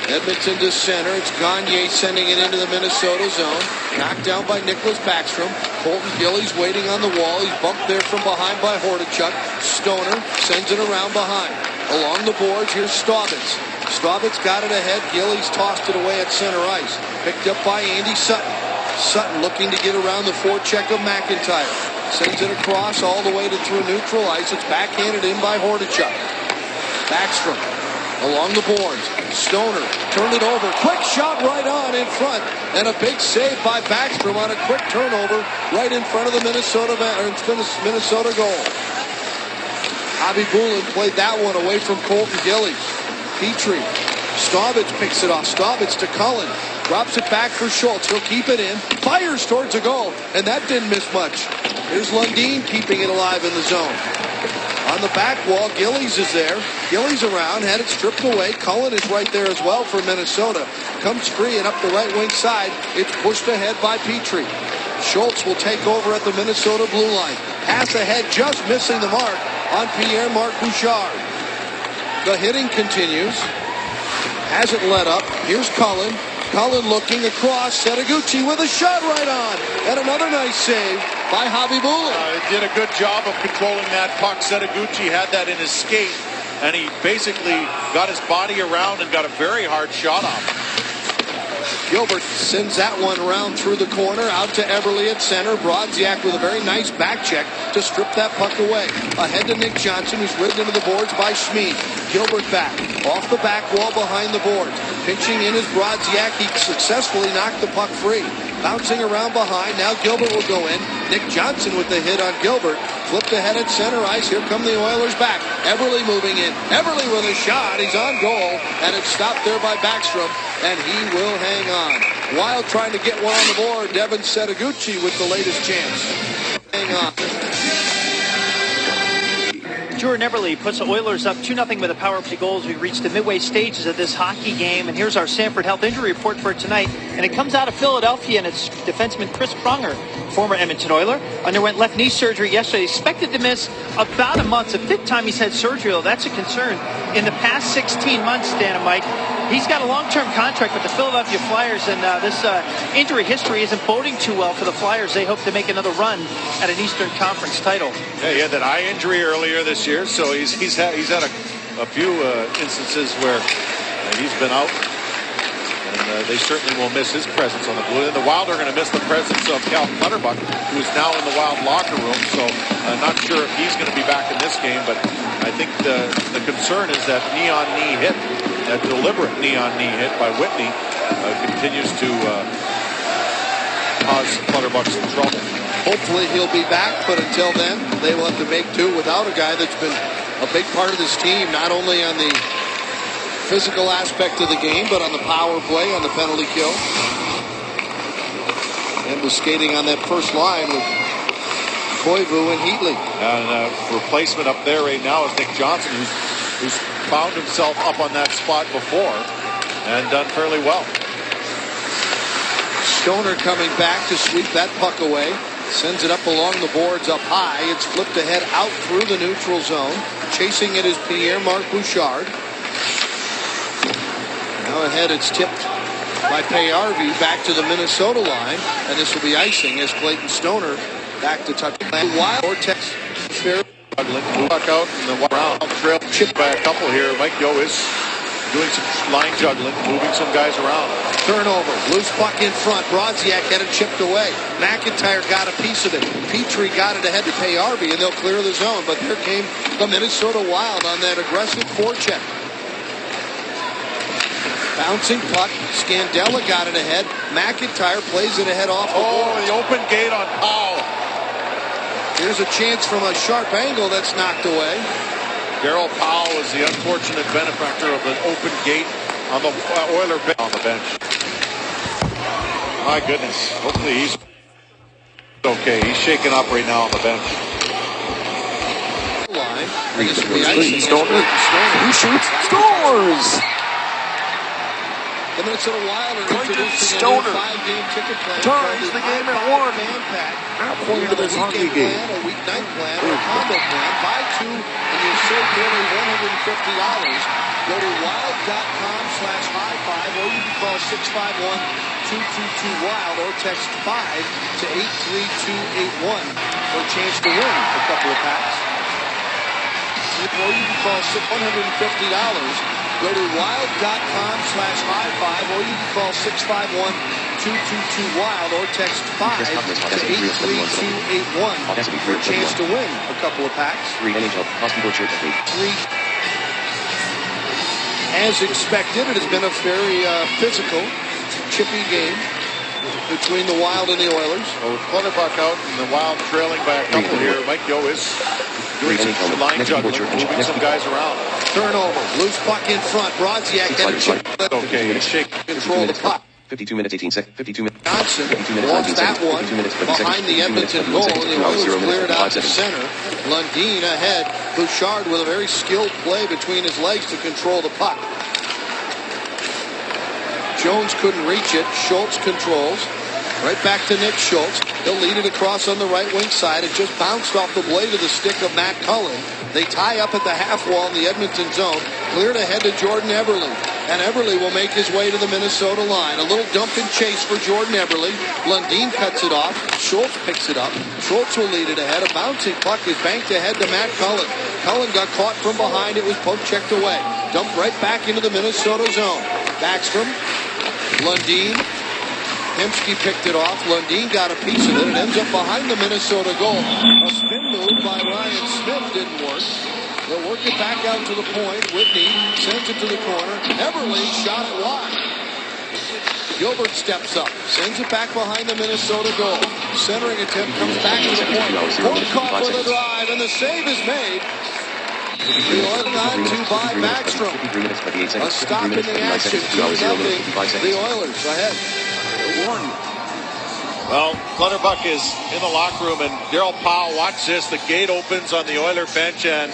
Edmonton to center. It's Gagne sending it into the Minnesota zone. Knocked down by Nicholas Backstrom. Colton Gillies waiting on the wall. He's bumped there from behind by Hordichuk. Stoner sends it around behind. Along the boards, here's Staubitz. Staubitz got it ahead. Gillies tossed it away at center ice. Picked up by Andy Sutton. Sutton looking to get around the forecheck of McIntyre. Sends it across all the way to through neutral ice. It's backhanded in by Hordichuk. Backstrom along the boards. Stoner turned it over. Quick shot right on in front. And a big save by Backstrom on a quick turnover right in front of the Minnesota goal. Avi Bulin played that one away from Colton Gillies. Petrie. Staubitz picks it off. Staubitz to Cullen. Drops it back for Schultz. He'll keep it in. Fires towards a goal. And that didn't miss much. Here's Lundin keeping it alive in the zone. On the back wall, Gillies is there. Gillies around, had it stripped away. Cullen is right there as well for Minnesota. Comes free and up the right wing side. It's pushed ahead by Petrie. Schultz will take over at the Minnesota blue line. Pass ahead, just missing the mark on Pierre-Marc Bouchard. The hitting continues. Hasn't let up. Here's Cullen. Cullen looking across. Setaguchi with a shot right on. And another nice save by Javi Bulin. Did a good job of controlling that puck. Setaguchi had that in his skate, and he basically got his body around and got a very hard shot off. Gilbert sends that one around through the corner, out to Eberle at center. Brodziak with a very nice back check to strip that puck away. Ahead to Nick Johnson, who's rigged into the boards by Schmid. Gilbert back, off the back wall behind the boards. Pitching in is Brodziak. He successfully knocked the puck free. Bouncing around behind. Now Gilbert will go in. Nick Johnson with the hit on Gilbert. Flipped ahead at center ice. Here come the Oilers back. Everly moving in. Everly with a shot. He's on goal. And it's stopped there by Backstrom. And he will hang on. Wild trying to get one on the board. Devin Setaguchi with the latest chance. Hang on. Jordan Everly puts the Oilers up 2-0 with a power play goal as we reach the midway stages of this hockey game. And here's our Sanford Health injury report for tonight. And it comes out of Philadelphia, and it's defenseman Chris Pronger, former Edmonton Oiler, underwent left knee surgery yesterday. Expected to miss about a month. It's the fifth time he's had surgery. Well, that's a concern. In the past 16 months, Dan and Mike, he's got a long-term contract with the Philadelphia Flyers, and this injury history isn't boding too well for the Flyers. They hope to make another run at an Eastern Conference title. Yeah, he had that eye injury earlier this year, so he's had a few instances where he's been out, and they certainly will miss his presence on the blue. And the Wild are going to miss the presence of Cal Clutterbuck, who is now in the Wild locker room. So I'm not sure if he's going to be back in this game, but I think the concern is that knee-on-knee hit, that deliberate knee-on-knee hit by Whitney continues to cause Clutterbuck some trouble. Hopefully he'll be back, but until then, they will have to make do without a guy that's been a big part of this team, not only on the physical aspect of the game, but on the power play, on the penalty kill. And was skating on that first line with Koivu and Heatley. And replacement up there right now is Nick Johnson, who's found himself up on that spot before and done fairly well. Stoner coming back to sweep that puck away. Sends it up along the boards up high. It's flipped ahead out through the neutral zone. Chasing it is Pierre-Marc Bouchard. Now ahead it's tipped by Payarvi back to the Minnesota line. And this will be icing as Clayton Stoner back to touch. Wild Vortex. Puck out in the round. Trail chipped by a couple here. Mike Yeo is doing some line juggling, moving some guys around. Turnover, loose puck in front. Brodziak had it chipped away. McIntyre got a piece of it. Petrie got it ahead to Payarvi, and they'll clear the zone. But here came the Minnesota Wild on that aggressive forecheck. Bouncing puck. Scandella got it ahead. McIntyre plays it ahead off the board. The open gate on Powell. Here's a chance from a sharp angle that's knocked away. Darryl Powell is the unfortunate benefactor of an open gate on the Oiler bench. On the bench. My goodness. Hopefully he's okay. He's shaken up right now on the bench. Stoner. Who shoots? Scores! The Minnesota Wild are Clayton introducing Stoner a new 5-game ticket plan. turns the game at one. According to this hockey game, a weeknight plan, or a combo plan, buy two and you'll save nearly $150. Go to wild.com/high5 or you can call 651-222-WILD or text 5 to 83281 for a chance to win a couple of packs. Or you can call $150. Go to wild.com/high5 or you can call 651-222-WILD or text 5 to 83281 for a chance to win a couple of packs. 3 NHL Hospital Church League. 3. As expected, it has been a very physical, chippy game between the Wild and the Oilers. Well, with Clutterbuck out and the Wild trailing by a couple here, Mike Yeo is doing some line juggling, moving some guys around. Turnover, loose puck in front. Brodziak had it chipped. Okay, he's shaking. Control the puck. 52 minutes, 18 seconds. 52 minutes. Johnson 52 minutes, lost 19 that seconds. one 52 minutes, 20 behind seconds. the Edmonton goal, and the Oilers 0 minutes, cleared out 5 to seconds. center. Lundin ahead. Bouchard with a very skilled play between his legs to control the puck. Jones couldn't reach it. Schultz controls. Right back to Nick Schultz. He'll lead it across on the right wing side. It just bounced off the blade of the stick of Matt Cullen. They tie up at the half wall in the Edmonton zone. Cleared ahead to Jordan Everly. And Everly will make his way to the Minnesota line. A little dump and chase for Jordan Everly. Lundin cuts it off. Schultz picks it up. Schultz will lead it ahead. A bouncing puck is banked ahead to Matt Cullen. Cullen got caught from behind. It was poke checked away. Dumped right back into the Minnesota zone. Backstrom. Lundin. Hemsky picked it off. Lundin got a piece of it. It ends up behind the Minnesota goal. A spin move by Ryan Smith didn't work. They'll work it back out to the point. Whitney sends it to the corner. Everly shot it wide. Gilbert steps up, sends it back behind the Minnesota goal. Centering attempt comes back to the point. Horkoff with a drive, and the save is made. The Oilers on to by Backstrom. A stop in the action. 2-0. The Oilers ahead. 1. Well, Clutterbuck is in the locker room, and Darryl Powell, watch this. The gate opens on the Oiler bench, and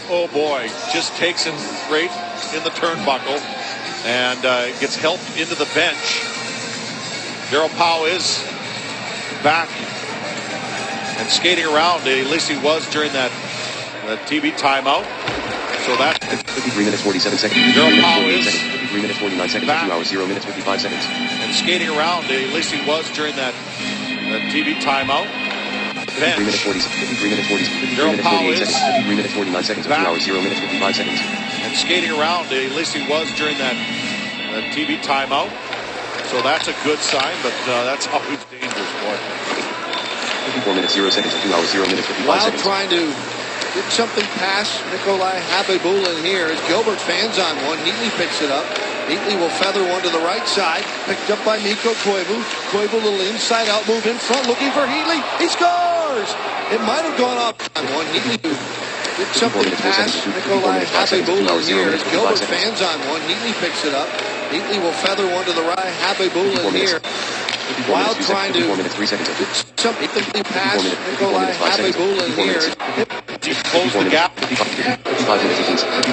oh boy, just takes him right in the turnbuckle and gets helped into the bench. Darryl Powell is back and skating around. At least he was during that TV timeout. So that 53 minutes 47 seconds. Darryl Powell is 53 minutes 49 seconds. back. 2 hours 0 minutes 55 seconds. And skating around. At least he was during that TV timeout. 53 minutes 40. 53 minutes 40. 53 Darryl minutes Powell 48 is seconds. 53 minutes 49 seconds. 2 hours 0 minutes 55 seconds. And skating around. At least he was during that TV timeout. So that's a good sign, but that's always dangerous, boy. 54 minutes 0 seconds. 2 hours 0 minutes 55 Wild seconds. trying to get something past Nikolai Habibulin here as Gilbert fans on one. Heatley picks it up. Heatley will feather one to the right side. Picked up by Mikko Koivu. Koivu a little inside out move in front looking for Heatley. He scores! It might have gone up on one. Heatley get something past Nikolai Habibulin here as Gilbert fans on one. Heatley picks it up. Heatley will feather one to the right. Habibulin here. Wild trying to get something past Nikolai Habibulin here. Close the gap.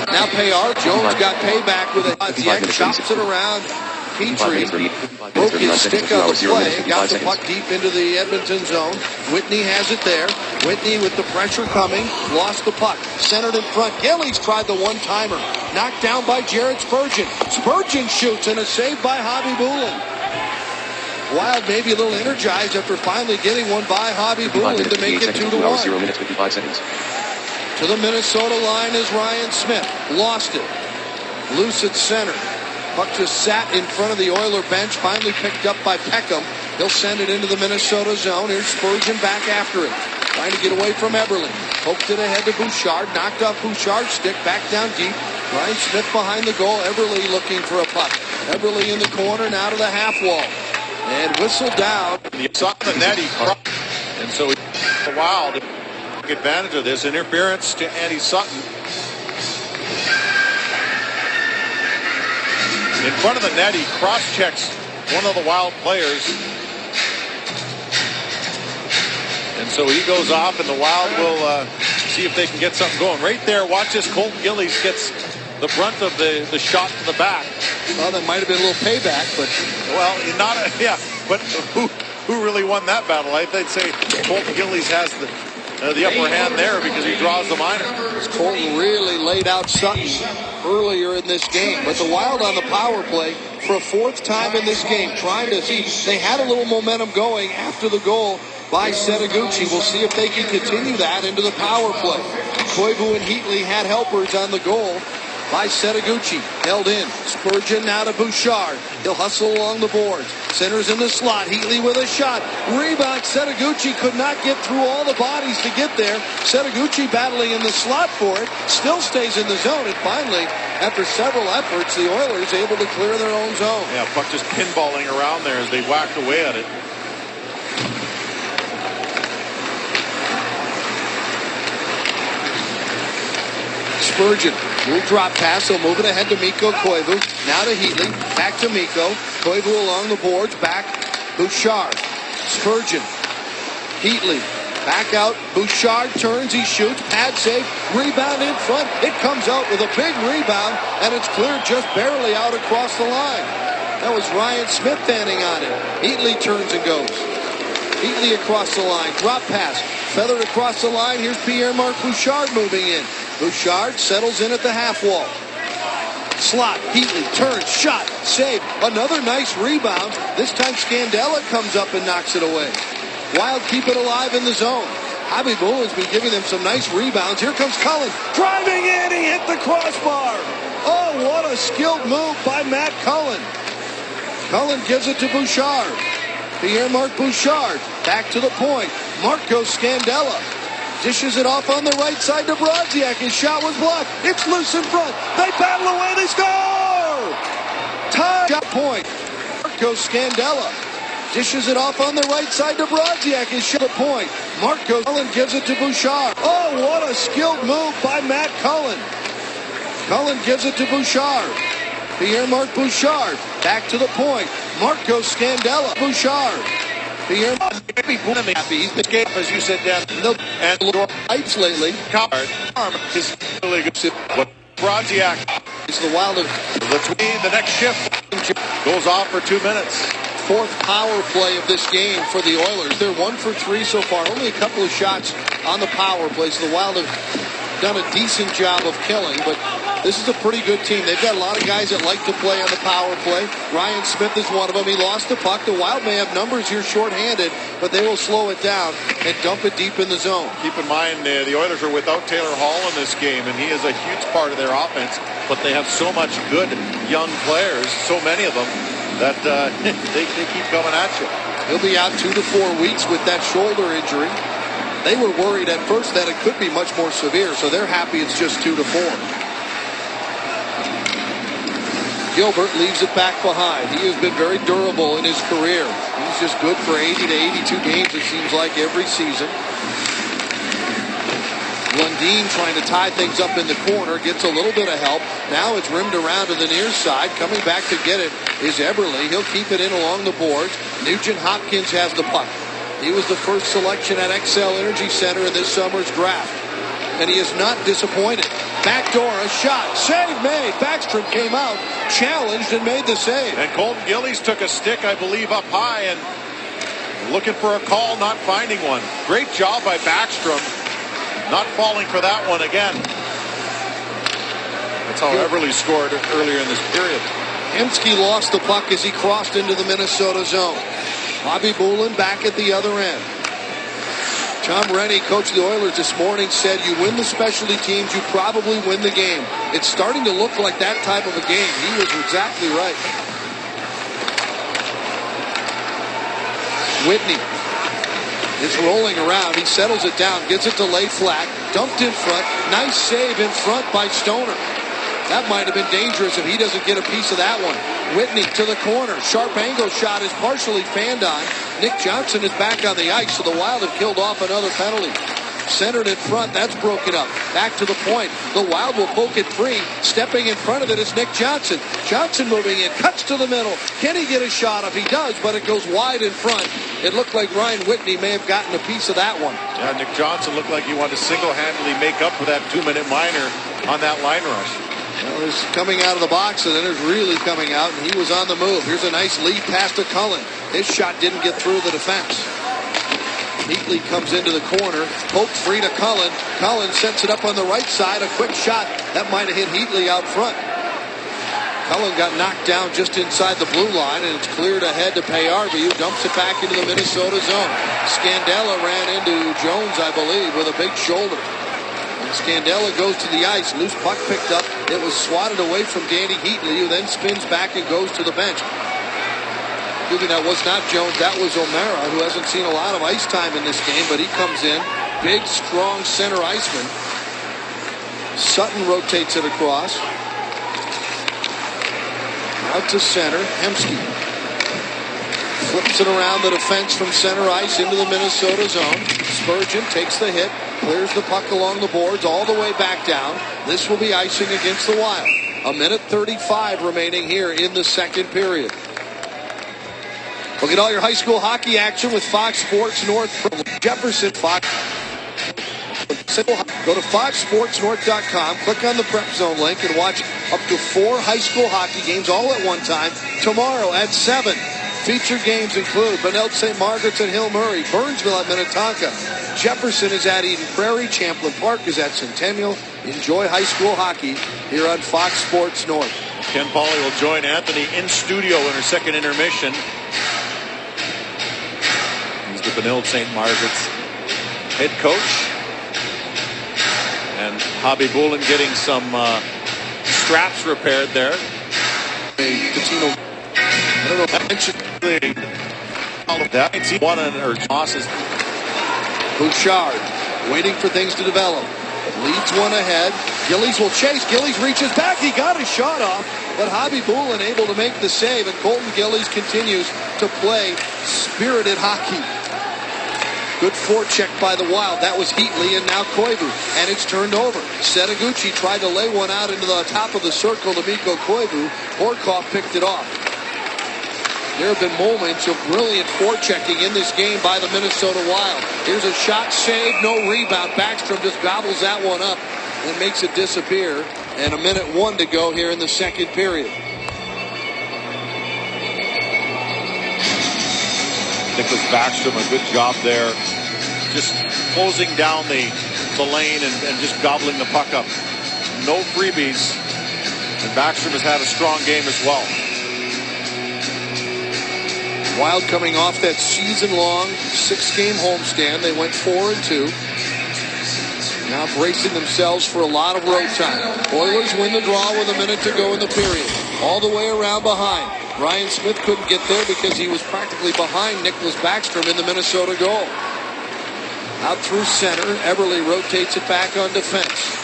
Now Payar. Jones got payback with a chops it around. Petrie broke his stick on the play, got the puck deep into the Edmonton zone. Whitney has it there. Whitney with the pressure coming, lost the puck. Centered in front. Gillies tried the one-timer. Knocked down by Jared Spurgeon. Spurgeon shoots and a save by Habibulin. Wild maybe a little energized after finally getting one by Habibulin to make it 2-1. 0 minutes 55 seconds. To the Minnesota line is Ryan Smith. Lost it. Loose at center. Puck just sat in front of the Oiler bench. Finally picked up by Peckham. He'll send it into the Minnesota zone. Here's Spurgeon back after it. Trying to get away from Eberle. Poked it ahead to Bouchard. Knocked off Bouchard's stick. Back down deep. Ryan Smith behind the goal. Eberle looking for a puck. Eberle in the corner. Now to the half wall. And whistle down. He saw the net. He crossed. And so the Wild took advantage of this interference to Andy Sutton. In front of the net, he cross-checks one of the Wild players. And so he goes off, and the Wild will see if they can get something going. Right there, watch this. Colton Gillies gets the brunt of the shot to the back. Well, that might have been a little payback, but... Well, but who really won that battle? I'd say Colton Gillies has the upper hand there because he draws the minor. Colton really laid out Sutton earlier in this game, but the Wild on the power play for a fourth time in this game, trying to see, they had a little momentum going after the goal by Setaguchi. We'll see if they can continue that into the power play. Koivu and Heatley had helpers on the goal by Setaguchi. Held in. Spurgeon now to Bouchard. He'll hustle along the boards. Centers in the slot. Heatley with a shot. Rebound. Setaguchi could not get through all the bodies to get there. Setaguchi battling in the slot for it. Still stays in the zone. And finally, after several efforts, the Oilers able to clear their own zone. Yeah, puck just pinballing around there as they whacked away at it. Spurgeon will drop pass. He'll move it ahead to Mikko Koivu. Now to Heatley. Back to Mikko. Koivu along the boards. Back. Bouchard. Spurgeon. Heatley. Back out. Bouchard turns. He shoots. Pad save. Rebound in front. It comes out with a big rebound, and it's cleared just barely out across the line. That was Ryan Smith standing on it. Heatley turns and goes. Heatley across the line. Drop pass. Feathered across the line. Here's Pierre-Marc Bouchard moving in. Bouchard settles in at the half wall. Slot. Heatley turns. Shot. Save. Another nice rebound. This time Scandella comes up and knocks it away. Wild keep it alive in the zone. Habibulin's been giving them some nice rebounds. Here comes Cullen. Driving in. He hit the crossbar. Oh, what a skilled move by Matt Cullen. Cullen gives it to Bouchard. Pierre-Marc Bouchard. Back to the point. Marco Scandella. Dishes it off on the right side to Brodziak. His shot was blocked. It's loose in front. They battle away. They score! Tie shot point. Marco Scandella dishes it off on the right side to Brodziak. His shot at point. Marco Cullen gives it to Bouchard. Oh, what a skilled move by Matt Cullen. Cullen gives it to Bouchard. Pierre-Marc Bouchard back to the point. Marco Scandella. Bouchard. Pierre-Marc. He's been game, as you said, down and Heights lately. Coward arm is really good. Brodziak It's the Wild of the next shift goes off for 2 minutes. fourth power play of this game for the Oilers. They're 1 for 3 so far. Only a couple of shots on the power play. So the Wild have done a decent job of killing, but this is a pretty good team. They've got a lot of guys that like to play on the power play. Ryan Smith is one of them. He lost the puck. The Wild may have numbers here shorthanded, but they will slow it down and dump it deep in the zone. Keep in mind, the Oilers are without Taylor Hall in this game, and he is a huge part of their offense, but they have so much good young players, so many of them, that they keep coming at you. He'll be out 2 to 4 weeks with that shoulder injury. They were worried at first that it could be much more severe, so they're happy it's just 2 to 4. Gilbert leaves it back behind. He has been very durable in his career. He's just good for 80 to 82 games, it seems like, every season. Lundin trying to tie things up in the corner, gets a little bit of help. Now it's rimmed around to the near side. Coming back to get it is Eberle. He'll keep it in along the boards. Nugent Hopkins has the puck. He was the first selection at XL Energy Center in this summer's draft, and he is not disappointed. Backdoor, a shot, save made. Backstrom came out, challenged, and made the save. And Colton Gillies took a stick, I believe, up high and looking for a call, not finding one. Great job by Backstrom, not falling for that one again. That's how Eberle scored earlier in this period. Hemsky lost the puck as he crossed into the Minnesota zone. Bobby Boulin back at the other end. Tom Rennie, coach of the Oilers this morning, said you win the specialty teams, you probably win the game. It's starting to look like that type of a game. He was exactly right. Whitney is rolling around. He settles it down, gets it to lay flat, dumped in front. Nice save in front by Stoner. That might have been dangerous if he doesn't get a piece of that one. Whitney to the corner. Sharp angle shot is partially fanned on. Nick Johnson is back on the ice, so the Wild have killed off another penalty. Centered in front, that's broken up. Back to the point. The Wild will poke it free. Stepping in front of it is Nick Johnson. Johnson moving in, cuts to the middle. Can he get a shot off? He does, but it goes wide in front. It looked like Ryan Whitney may have gotten a piece of that one. Yeah, Nick Johnson looked like he wanted to single-handedly make up for that 2-minute minor on that line rush. Well, there's coming out of the box, and then there's really coming out, and he was on the move. Here's a nice lead pass to Cullen. His shot didn't get through the defense. Heatley comes into the corner, poked free to Cullen. Cullen sets it up on the right side, a quick shot. That might have hit Heatley out front. Cullen got knocked down just inside the blue line, and it's cleared ahead to Payarvi, who dumps it back into the Minnesota zone. Scandella ran into Jones, I believe, with a big shoulder. Scandella goes to the ice. Loose puck picked up. It was swatted away from Danny Heatley, who then spins back and goes to the bench. Excuse me, that was not Jones. That was O'Mara, who hasn't seen a lot of ice time in this game, but he comes in. Big, strong center iceman. Sutton rotates it across. Out to center. Hemsky flips it around the defense from center ice into the Minnesota zone. Spurgeon takes the hit. Clears the puck along the boards all the way back down. This will be icing against the Wild. 1:35 remaining here in the second period. Look at all your high school hockey action with Fox Sports North. Jefferson Fox. Go to foxsportsnorth.com, click on the Prep Zone link, and watch up to 4 high school hockey games all at one time tomorrow at 7. Featured games include Benilde St. Margaret's at Hill Murray, Burnsville at Minnetonka, Jefferson is at Eden Prairie, Champlain Park is at Centennial. Enjoy high school hockey here on Fox Sports North. Ken Pauley will join Anthony in studio in her second intermission. He's the Benilde St. Margaret's head coach. And Hobby Boulin getting some straps repaired there. Catino, I don't know if I mentioned all of that. He won or losses. Bouchard waiting for things to develop. Leads one ahead. Gillies will chase. Gillies reaches back. He got his shot off. but Hobby Boulin able to make the save, and Colton Gillies continues to play spirited hockey. Good forecheck by the Wild. That was Heatley and now Koivu. And it's turned over. Setaguchi tried to lay one out into the top of the circle to Mikko Koivu. Horkoff picked it off. There have been moments of brilliant forechecking in this game by the Minnesota Wild. Here's a shot, save, no rebound. Backstrom just gobbles that one up and makes it disappear. And 1:01 to go here in the second period. Nicholas Backstrom, a good job there, just closing down the lane and just gobbling the puck up. No freebies, and Backstrom has had a strong game as well. Wild coming off that season-long 6-game homestand. They went 4-2. Now bracing themselves for a lot of road time. Oilers win the draw with a minute to go in the period. All the way around behind. Ryan Smith couldn't get there because he was practically behind Nicholas Backstrom in the Minnesota goal. Out through center, Eberle rotates it back on defense.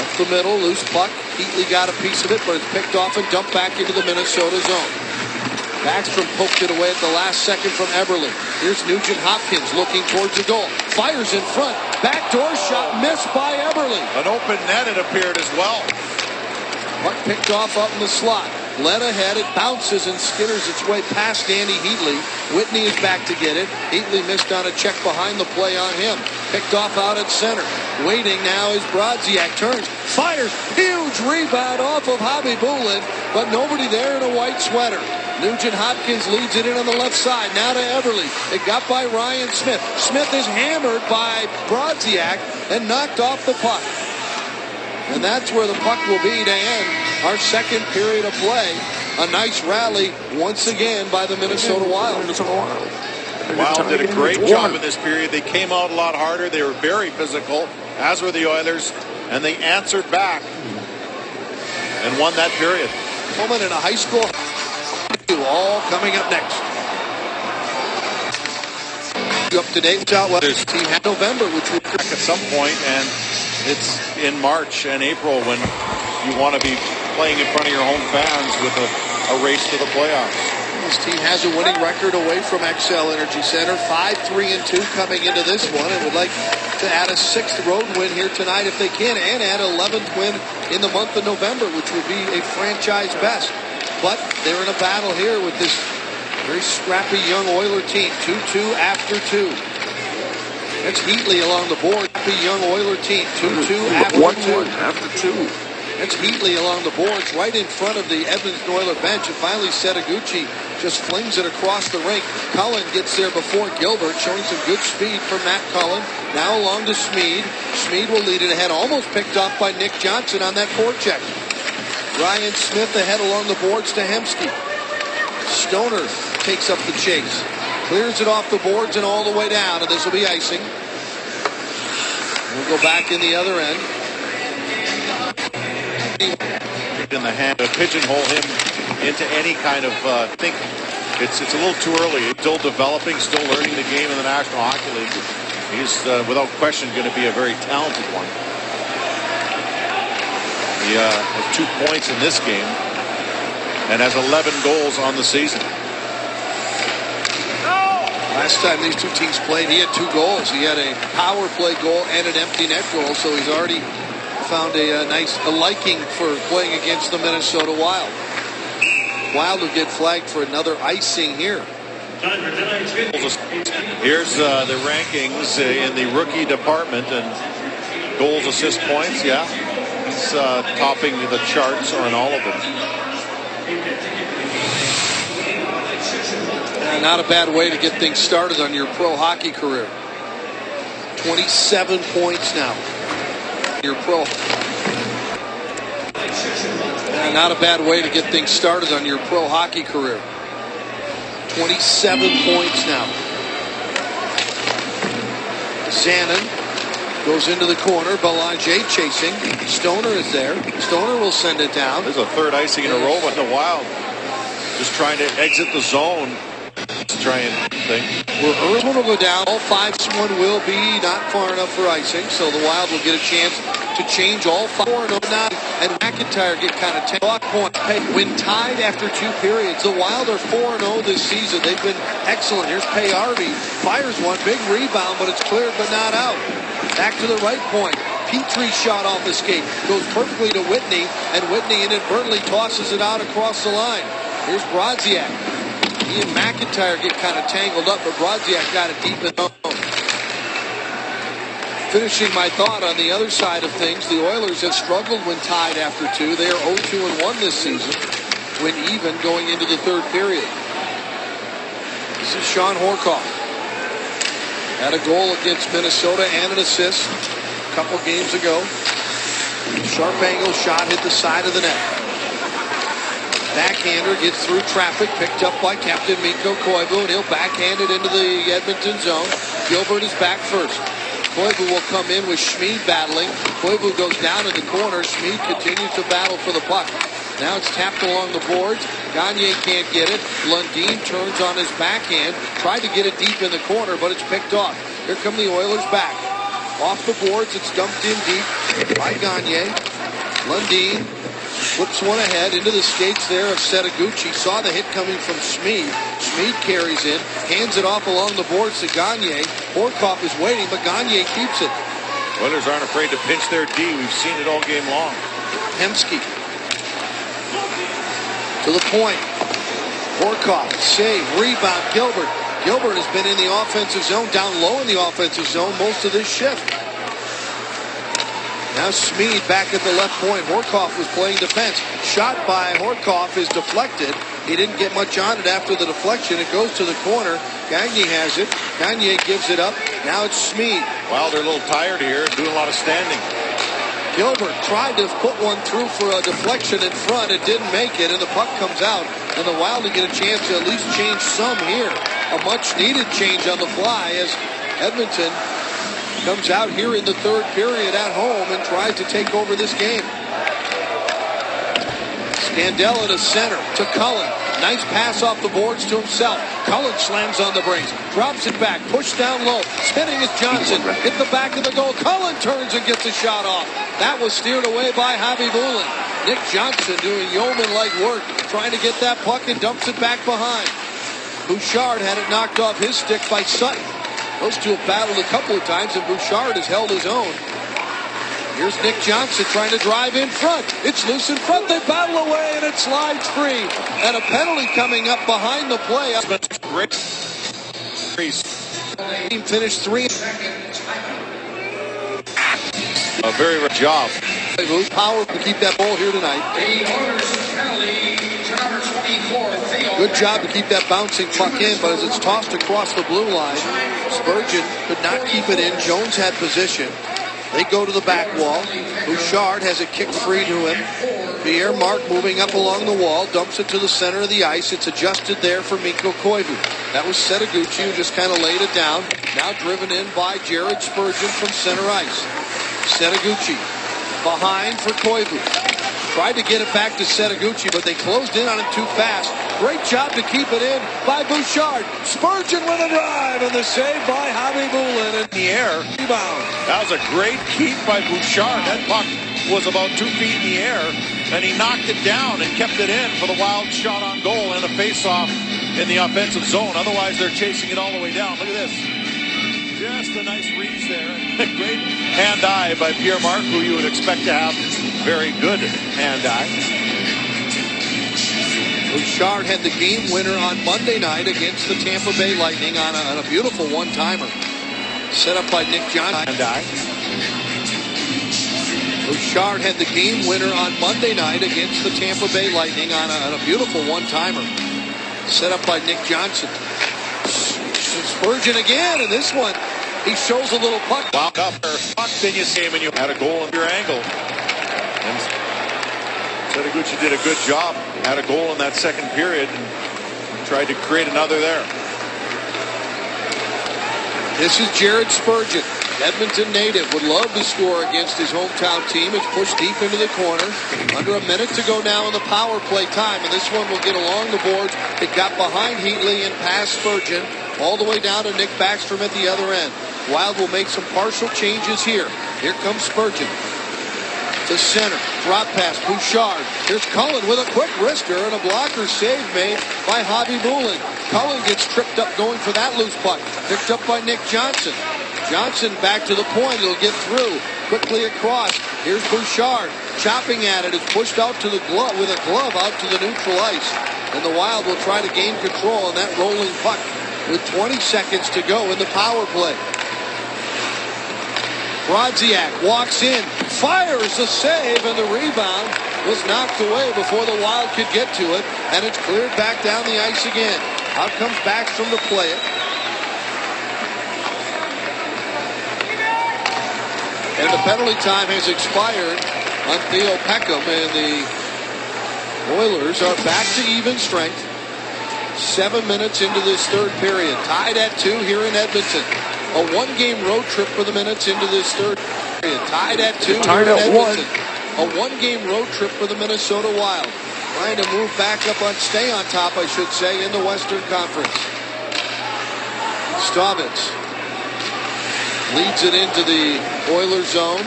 Up the middle, loose puck. Heatley got a piece of it, but it's picked off and dumped back into the Minnesota zone. Backstrom poked it away at the last second from Eberle. Here's Nugent Hopkins looking towards the goal. Fires in front. Backdoor shot missed by Eberle. An open net, it appeared as well. Puck picked off up in the slot. Led ahead, it bounces and skitters its way past Danny Heatley. Whitney is back to get it. Heatley missed on a check behind the play on him. Picked off out at center. Waiting now is Brodziak. Turns, fires, huge rebound off of Hobby Boulin, but nobody there in a white sweater. Nugent Hopkins leads it in on the left side. Now to Eberle. It got by Ryan Smith. Smith is hammered by Brodziak and knocked off the puck. And that's where the puck will be to end our second period of play. A nice rally once again by the Minnesota Wild. Wild did a great job in this period. They came out a lot harder. They were very physical, as were the Oilers, and they answered back and won that period. Moment in a high school. All coming up next. Up to date with Outweather's team had November, which will Back at some point, and it's in March and April when you want to be playing in front of your home fans with a race to the playoffs. This team has a winning record away from XL Energy Center, 5-3-2 coming into this one, and would like to add a 6th road win here tonight if they can, and add an 11th win in the month of November, which would be a franchise best. But they're in a battle here with this very scrappy young Oiler team. 2-2 after 2. That's Heatley along the board. The young Oiler team. 2-2 after 2. After 2. That's Heatley along the boards right in front of the Edmonton Oiler bench. And finally Setaguchi just flings it across the rink. Cullen gets there before Gilbert, showing some good speed from Matt Cullen. Now along to Smead. Smead will lead it ahead. Almost picked off by Nick Johnson on that forecheck. Ryan Smith ahead along the boards to Hemsky. Stoner takes up the chase. Clears it off the boards and all the way down, and this will be icing. We'll go back in the other end. In the hand to pigeonhole him into any kind of think. It's a little too early. He's still developing, still learning the game in the National Hockey League. He's without question going to be a very talented one. He has 2 points in this game and has 11 goals on the season. Last time these two teams played, he had 2 goals. He had a power play goal and an empty net goal, so he's already found a nice liking for playing against the Minnesota Wild. Wild will get flagged for another icing here. Here's the rankings in the rookie department, and goals, assist points, yeah. It's topping the charts on all of them. Not a bad way to get things started on your pro hockey career. 27 points now. Your pro. Not a bad way to get things started on your pro hockey career. 27 points now. Zanin goes into the corner. Belanger chasing. Stoner is there. Stoner will send it down. There's a third icing in a row by the Wild. Just trying to exit the zone. To try and think. We're early. One will go down. All 5-1 will be not far enough for icing, so the Wild will get a chance to change all 5. and McIntyre get kind of point. Hey, when tied after 2 periods, the Wild are 4-0 this season. They've been excellent. Here's Payardi, fires one, big rebound, but it's cleared but not out. Back to the right point. Petrie's shot off the skate goes perfectly to Whitney, and Whitney inadvertently tosses it out across the line. Here's Brodziak. He and McIntyre get kind of tangled up, but Brodziak got it deep in the zone. Finishing my thought on the other side of things, the Oilers have struggled when tied after 2. They are 0-2-1 this season, when even going into the 3rd period. This is Sean Horcoff. Had a goal against Minnesota and an assist a couple games ago. Sharp angle shot hit the side of the net. Backhander gets through traffic, picked up by Captain Mikko Koivu, and he'll backhand it into the Edmonton zone. Gilbert is back first. Koivu will come in with Schmid battling. Koivu goes down in the corner. Schmid continues to battle for the puck. Now it's tapped along the boards. Gagne can't get it. Lundin turns on his backhand. Tried to get it deep in the corner, but it's picked off. Here come the Oilers back. Off the boards, it's dumped in deep by Gagne. Lundin flips one ahead into the skates there of Setaguchi. Saw the hit coming from Schmid. Schmid carries in, hands it off along the boards to Gagne. Horcoff is waiting, but Gagne keeps it. Oilers aren't afraid to pinch their D. We've seen it all game long. Hemsky to the point. Horcoff, save, rebound, Gilbert. Gilbert has been in the offensive zone, down low in the offensive zone most of this shift. Now Schmid back at the left point. Horcoff was playing defense. Shot by Horcoff is deflected. He didn't get much on it after the deflection. It goes to the corner. Gagne has it. Gagne gives it up. Now it's Schmid. Well, they're a little tired here, doing a lot of standing. Gilbert tried to put one through for a deflection in front. It didn't make it, and the puck comes out. And the Wild to get a chance to at least change some here. A much-needed change on the fly as Edmonton comes out here in the 3rd period at home and tries to take over this game. Scandella to center to Cullen. Nice pass off the boards to himself. Cullen slams on the brakes, drops it back, pushed down low. Spinning is Johnson. Hit the back of the goal. Cullen turns and gets a shot off. That was steered away by Javi Bulin. Nick Johnson doing yeoman-like work, trying to get that puck and dumps it back behind. Bouchard had it knocked off his stick by Sutton. Those two have battled a couple of times, and Bouchard has held his own. Here's Nick Johnson trying to drive in front. It's loose in front. They battle away, and it slides free. And a penalty coming up behind the play. Great. Team finished 3. A very good job. Power to keep that ball here tonight. Good job to keep that bouncing puck in, but as it's tossed across the blue line, Spurgeon could not keep it in. Jones had position. They go to the back wall. Bouchard has it kicked free to him. Pierre Mark moving up along the wall, dumps it to the center of the ice. It's adjusted there for Mikko Koivu. That was Setaguchi who just kind of laid it down. Now driven in by Jared Spurgeon from center ice. Setaguchi behind for Koivu. Tried to get it back to Setaguchi, but they closed in on him too fast. Great job to keep it in by Bouchard. Spurgeon with a drive, and the save by Javi Bulin in the air. Rebound. That was a great keep by Bouchard. That puck was about 2 feet in the air, and he knocked it down and kept it in for the Wild shot on goal and a face-off in the offensive zone. Otherwise, they're chasing it all the way down. Look at this. Just a nice reach there. Great hand-eye by Pierre Mark, who you would expect to have very good hand-eye. Bouchard had the game winner on Monday night against the Tampa Bay Lightning on a beautiful one-timer. Set up by Nick Johnson. Hand-eye. Bouchard had the game winner on Monday night against the Tampa Bay Lightning on a beautiful one-timer. Set up by Nick Johnson. Spurgeon again, and this one, he shows a little puck. Wound up there. Puck, then you see him, and you had a goal in your angle. And Setaguchi did a good job. Had a goal in that second period and tried to create another there. This is Jared Spurgeon. Edmonton native would love to score against his hometown team. It's pushed deep into the corner. Under a minute to go now in the power play time, and this one will get along the boards. It got behind Heatley and past Spurgeon all the way down to Nick Backstrom at the other end. Wild will make some partial changes here. Here comes Spurgeon. to center. Drop pass, Bouchard. Here's Cullen with a quick wrister and a blocker save made by Javi Bulin. Cullen gets tripped up going for that loose puck. Picked up by Nick Johnson. Johnson back to the point. He'll get through. Quickly across. Here's Bouchard. Chopping at it. It's pushed out to the glove with a glove out to the neutral ice. And the Wild will try to gain control on that rolling puck with 20 seconds to go in the power play. Brodziak walks in, fires the save, and the rebound was knocked away before the Wild could get to it, and it's cleared back down the ice again. Out comes Backstrom to play it. And the penalty time has expired on Theo Peckham, and the Oilers are back to even strength. 7 minutes into this third period. Tied at 2 here in Edmonton. A one-game road trip for the Minutes into this third period. Tied at 2 Tied here in at Edmonton. 1. A one-game road trip for the Minnesota Wild. Trying to move back up on, stay on top, I should say, in the Western Conference. Stovitz leads it into the Oilers zone.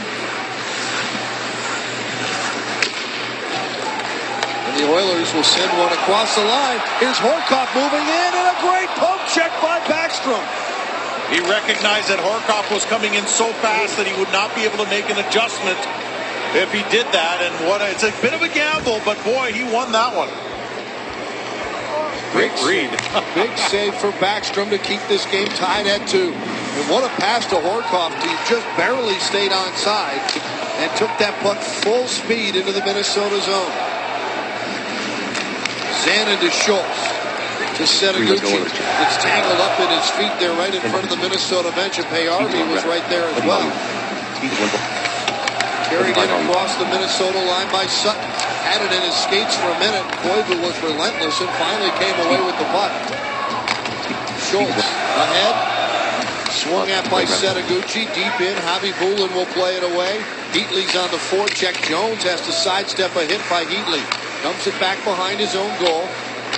And the Oilers will send one across the line. Here's Horcoff moving in, and a great poke check by Backstrom. He recognized that Horcoff was coming in so fast that he would not be able to make an adjustment if he did that. And it's a bit of a gamble, but boy, he won that one. Great read. Big save for Backstrom to keep this game tied at 2. And what a pass to Horcoff. He just barely stayed onside and took that puck full speed into the Minnesota zone. Zanin to Schultz. To Setaguchi. It's tangled up in his feet there right in front of the Minnesota bench, and Payarvi was right there as well. Carried in across the Minnesota line by Sutton. Had it in his skates for a minute. Koivu was relentless and finally came away with the puck. Schultz ahead. Swung at by Setaguchi. Deep in. Javi Bulin will play it away. Heatley's on the forecheck. Jones has to sidestep a hit by Heatley. Dumps it back behind his own goal.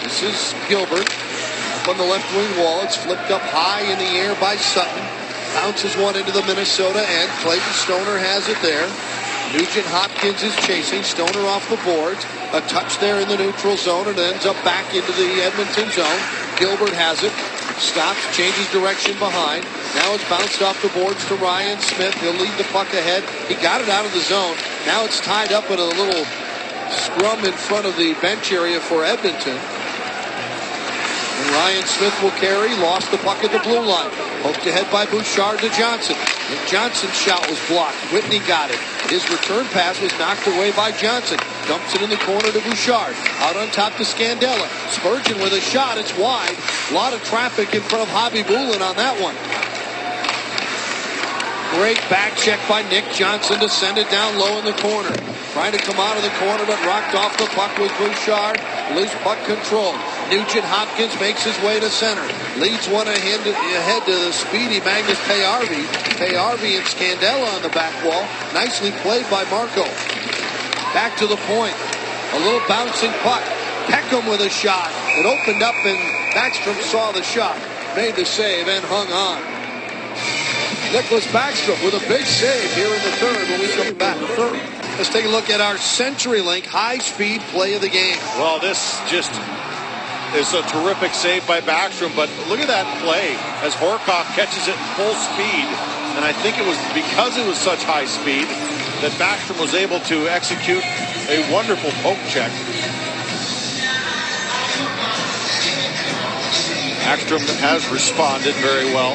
This is Gilbert up on the left wing wall. It's flipped up high in the air by Sutton. Bounces one into the Minnesota end. Clayton Stoner has it there. Nugent Hopkins is chasing. Stoner off the boards. A touch there in the neutral zone, and ends up back into the Edmonton zone. Gilbert has it. Stops, changes direction behind. Now it's bounced off the boards to Ryan Smith. He'll lead the puck ahead. He got it out of the zone. Now it's tied up in a little scrum in front of the bench area for Edmonton. And Ryan Smith will carry. Lost the puck at the blue line. Poked ahead by Bouchard to Johnson. Nick Johnson's shot was blocked. Whitney got it. His return pass was knocked away by Johnson. Dumps it in the corner to Bouchard. Out on top to Scandella. Spurgeon with a shot. It's wide. A lot of traffic in front of Javi Bulin on that one. Great back check by Nick Johnson to send it down low in the corner. Trying to come out of the corner, but rocked off the puck with Bouchard. Loose puck control. Nugent Hopkins makes his way to center. Leads one ahead to the speedy Magnus Payarvi. Payarvi and Scandella on the back wall. Nicely played by Marco. Back to the point. A little bouncing puck. Peckham with a shot. It opened up and Backstrom saw the shot. Made the save and hung on. Nicholas Backstrom with a big save here in the third when we come back. Let's take a look at our CenturyLink high-speed play of the game. Well, this just is a terrific save by Backstrom, but look at that play as Horcoff catches it full speed. And I think it was because it was such high speed that Backstrom was able to execute a wonderful poke check. Backstrom has responded very well.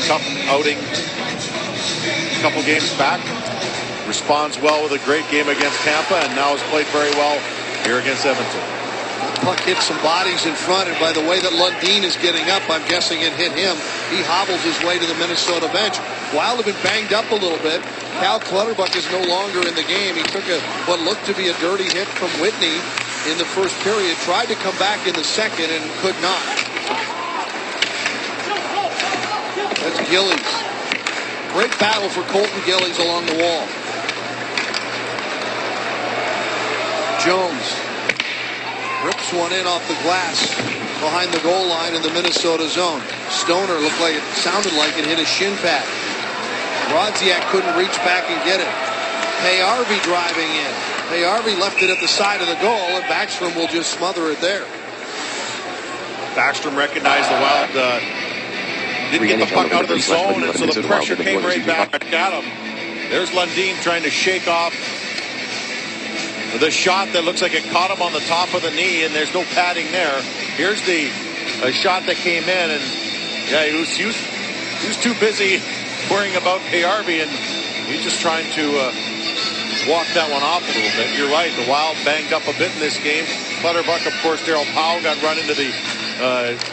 Tough outing a couple games back. Responds well with a great game against Tampa, and now has played very well here against Edmonton. Puck hit some bodies in front, and by the way that Lundin is getting up, I'm guessing it hit him. He hobbles his way to the Minnesota bench. Wild have been banged up a little bit. Cal Clutterbuck is no longer in the game. He took what looked to be a dirty hit from Whitney in the first period. Tried to come back in the second and could not. That's Gillies. Great battle for Colton Gillies along the wall. Jones rips one in off the glass behind the goal line in the Minnesota zone. Stoner sounded like it hit a shin pad. Brodziak couldn't reach back and get it. Payarvi driving in. Payarvi left it at the side of the goal, and Backstrom will just smother it there. Backstrom recognized the Wild didn't get the puck out of the zone, and so the pressure came right back at him. There's Lundin trying to shake off the shot that looks like it caught him on the top of the knee, and there's no padding there. Here's the shot that came in, and yeah, he was too busy worrying about Payarvi, and he's just trying to walk that one off a little bit. You're right, the Wild banged up a bit in this game. Clutterbuck, of course, Darryl Powell got run into the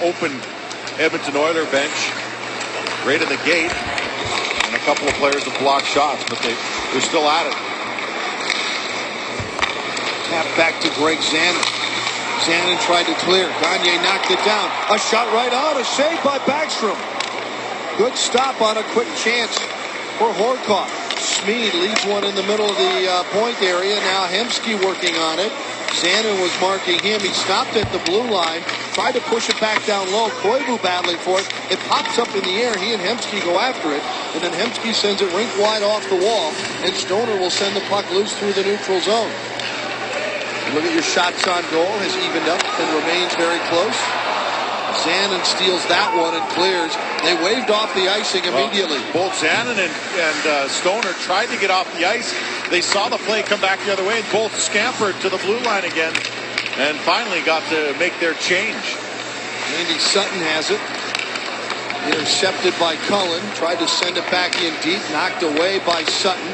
open Edmonton Oilers bench right in the gate, and a couple of players have blocked shots, but they're still at it. Tap back to Greg Zanin. Zanin tried to clear. Gagne knocked it down. A shot right on. A save by Backstrom. Good stop on a quick chance for Horcoff. Smead leaves one in the middle of the point area. Now Hemsky working on it. Zanin was marking him. He stopped at the blue line. Tried to push it back down low. Koivu battling for it. It pops up in the air. He and Hemsky go after it. And then Hemsky sends it rink wide off the wall. And Stoner will send the puck loose through the neutral zone. Look at your shots on goal. Has evened up and remains very close. Zanin steals that one and clears. They waved off the icing immediately. Both Zanin and Stoner tried to get off the ice. They saw the play come back the other way, and both scampered to the blue line again and finally got to make their change. Andy Sutton has it. Intercepted by Cullen. Tried to send it back in deep. Knocked away by Sutton.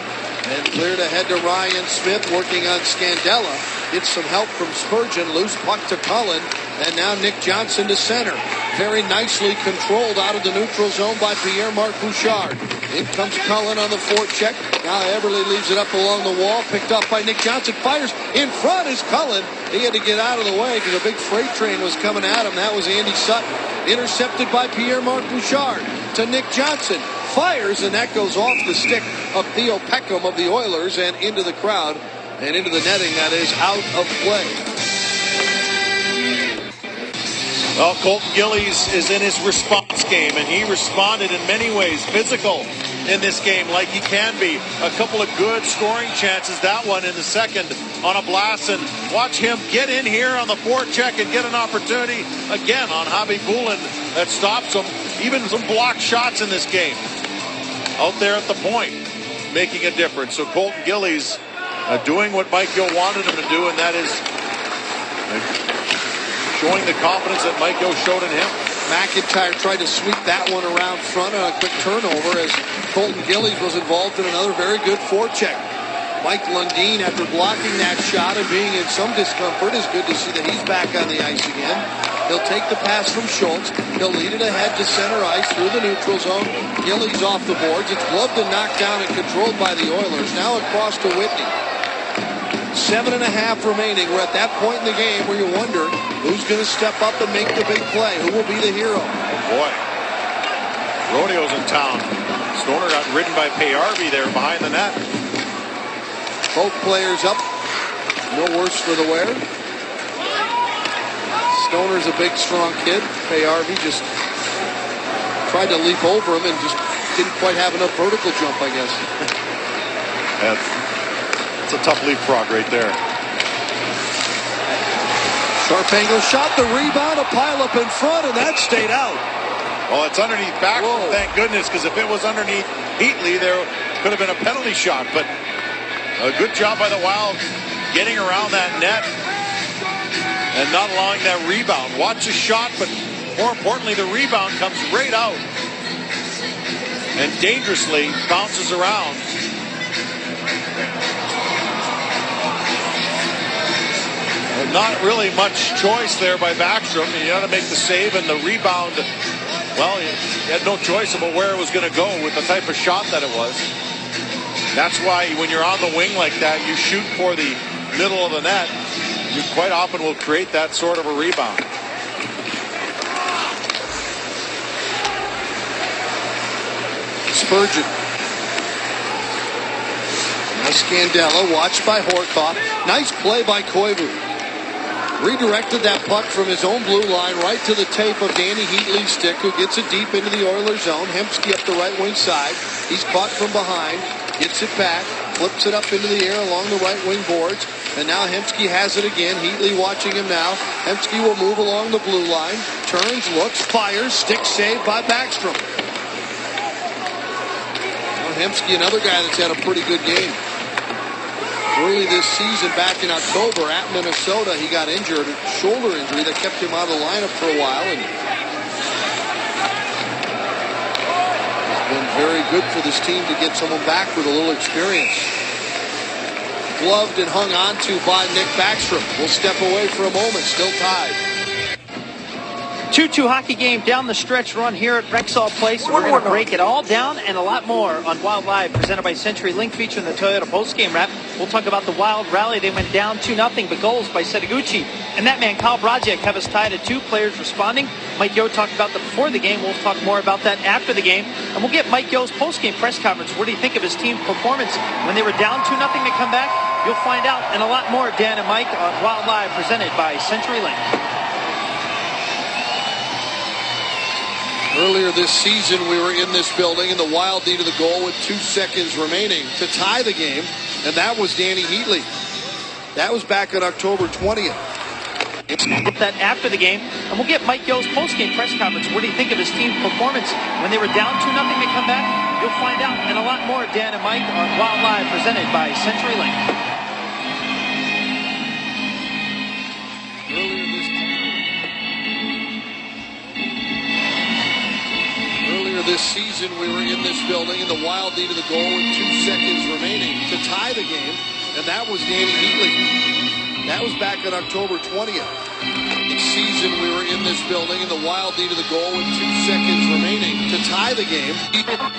And cleared ahead to Ryan Smith, working on Scandella. Gets some help from Spurgeon. Loose puck to Cullen. And now Nick Johnson to center. Very nicely controlled out of the neutral zone by Pierre-Marc Bouchard. In comes Cullen on the forecheck. Now Eberle leaves it up along the wall. Picked up by Nick Johnson. Fires. In front is Cullen. He had to get out of the way because a big freight train was coming at him. That was Andy Sutton. Intercepted by Pierre-Marc Bouchard to Nick Johnson. Fires, and that goes off the stick of Theo Peckham of the Oilers and into the crowd and into the netting. That is out of play. Well, Colton Gillies is in his response game, and he responded in many ways. Physical in this game like he can be. A couple of good scoring chances. That one in the second on a blast, and watch him get in here on the forecheck and get an opportunity again on Javi Bulin that stops him. Even some blocked shots in this game. Out there at the point, making a difference. So Colton Gillies doing what Mike Gill wanted him to do, and that is showing the confidence that Mike Gill showed in him. McIntyre tried to sweep that one around front on a quick turnover as Colton Gillies was involved in another very good forecheck. Mike Lundin, after blocking that shot and being in some discomfort, is good to see that he's back on the ice again. He'll take the pass from Schultz. He'll lead it ahead to center ice through the neutral zone. Gillies off the boards. It's gloved and knocked down and controlled by the Oilers. Now across to Whitney. 7.5 remaining. We're at that point in the game where you wonder who's going to step up and make the big play. Who will be the hero? Oh boy. Rodeo's in town. Stoner got ridden by Payarvi there behind the net. Both players up. No worse for the wear. Stoner's a big, strong kid. Payarvi just tried to leap over him and just didn't quite have enough vertical jump, I guess. It's a tough leapfrog right there. Sharp angle shot, the rebound, a pile up in front, and that stayed out. Well, it's underneath Backstrom, thank goodness, because if it was underneath Heatley, there could have been a penalty shot. But a good job by the Wild getting around that net and not allowing that rebound. Watch the shot, but more importantly, the rebound comes right out and dangerously bounces around. And not really much choice there by Backstrom. He had to make the save, and the rebound, well, he had no choice about where it was going to go with the type of shot that it was. That's why when you're on the wing like that, you shoot for the middle of the net. You quite often will create that sort of a rebound. Spurgeon. Now Scandella, watched by Horcoff. Nice play by Koivu. Redirected that puck from his own blue line right to the tape of Danny Heatley's stick, who gets it deep into the Oilers zone. Hemsky up the right wing side. He's caught from behind. Gets it back. flips it up into the air along the right wing boards. And now Hemsky has it again. Heatley watching him now. Hemsky will move along the blue line. Turns, looks, fires. Stick saved by Backstrom. Now Hemsky, another guy that's had a pretty good game. Early this season, back in October at Minnesota, he got injured, a shoulder injury that kept him out of the lineup for a while. And been very good for this team to get someone back with a little experience. Gloved and hung on to by Nick Backstrom. We'll step away for a moment, still tied. 2-2 hockey game down the stretch run here at Rexall Place. We're going to break it all down and a lot more on Wild Live, presented by CenturyLink, featuring the Toyota postgame wrap. We'll talk about the Wild rally. They went down 2-0, but goals by Setaguchi and that man Kyle Brodziak have us tied at 2. Players responding. Mike Yeo talked about that before the game. We'll talk more about that after the game, and we'll get Mike Yeo's postgame press conference. What do you think of his team performance when they were down 2-0 to come back? You'll find out, and a lot more. Dan and Mike on Wild Live, presented by CenturyLink. Earlier this season, we were in this building, and the Wild needed the goal with 2 seconds remaining to tie the game, and that was Danny Heatley. That was back on October 20th. That after the game, and we'll get Mike Yeo's postgame press conference. What do you think of his team performance when they were down 2-0 to come back? You'll find out, and a lot more. Dan and Mike on Wild Live, presented by CenturyLink. Earlier this season, we were in this building, and the Wild needed the goal with 2 seconds remaining to tie the game, and that was Danny Heatley. That was back on October 20th. This season, we were in this building, and the Wild needed the goal with 2 seconds remaining to tie the game.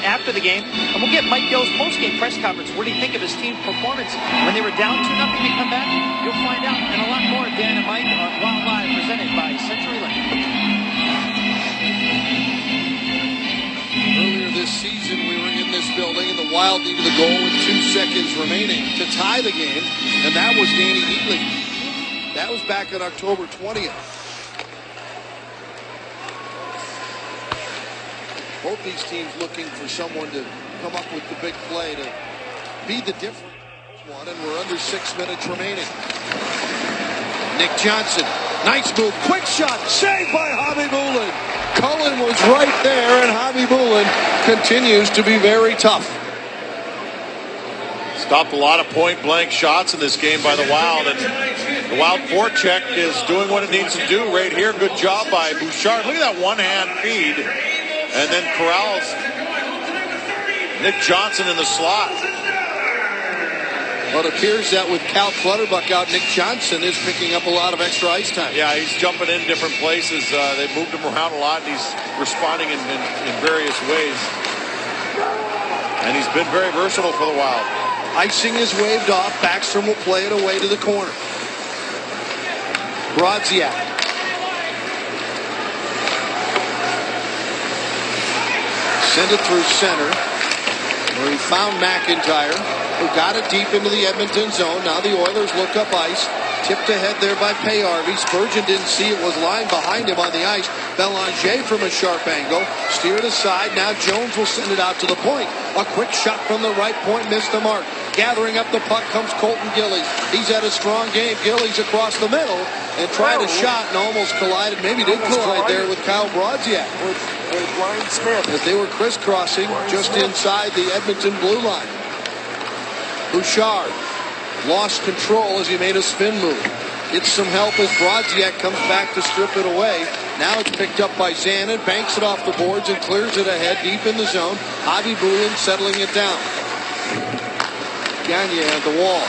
After the game, and we'll get Mike Yeo's postgame press conference. What do you think of his team performance when they were down 2-0 to come back? You'll find out, and a lot more. Dan and Mike on Wild Live, presented by CenturyLink. Earlier this season, we were in this building, and the Wild needed the goal with 2 seconds remaining to tie the game, and that was Danny Heatley. That was back on October 20th. Both these teams looking for someone to come up with the big play to be the different one, and we're under 6 minutes remaining. Nick Johnson, nice move, quick shot, saved by Javi Bulin. Cullen was right there, and Javi Bulin continues to be very tough. Stopped a lot of point-blank shots in this game by the Wild, and the Wild forecheck is doing what it needs to do right here. Good job by Bouchard. Look at that one-hand feed, and then corrals Nick Johnson in the slot. Well, it appears that with Cal Clutterbuck out, Nick Johnson is picking up a lot of extra ice time. Yeah, he's jumping in different places. They've moved him around a lot, and he's responding in various ways. And he's been very versatile for the Wild. Icing is waved off. Backstrom will play it away to the corner. Brodziak. Send it through center, where he found McIntyre, who got it deep into the Edmonton zone. Now the Oilers look up ice. Tipped ahead there by Payarvi. Spurgeon didn't see it, was lying behind him on the ice. Belanger from a sharp angle. Steered aside. Now Jones will send it out to the point. A quick shot from the right point. Missed the mark. Gathering up the puck comes Colton Gillies. He's had a strong game. Gillies across the middle and tried a shot and almost collided. Maybe did collide there with Kyle Brodziak. With Ryan Smith. As they were crisscrossing just inside the Edmonton blue line. Bouchard lost control as he made a spin move. Gets some help as Brodziak comes back to strip it away. Now it's picked up by Zanin, banks it off the boards and clears it ahead deep in the zone. Javi Bulin settling it down. Gagne at the wall.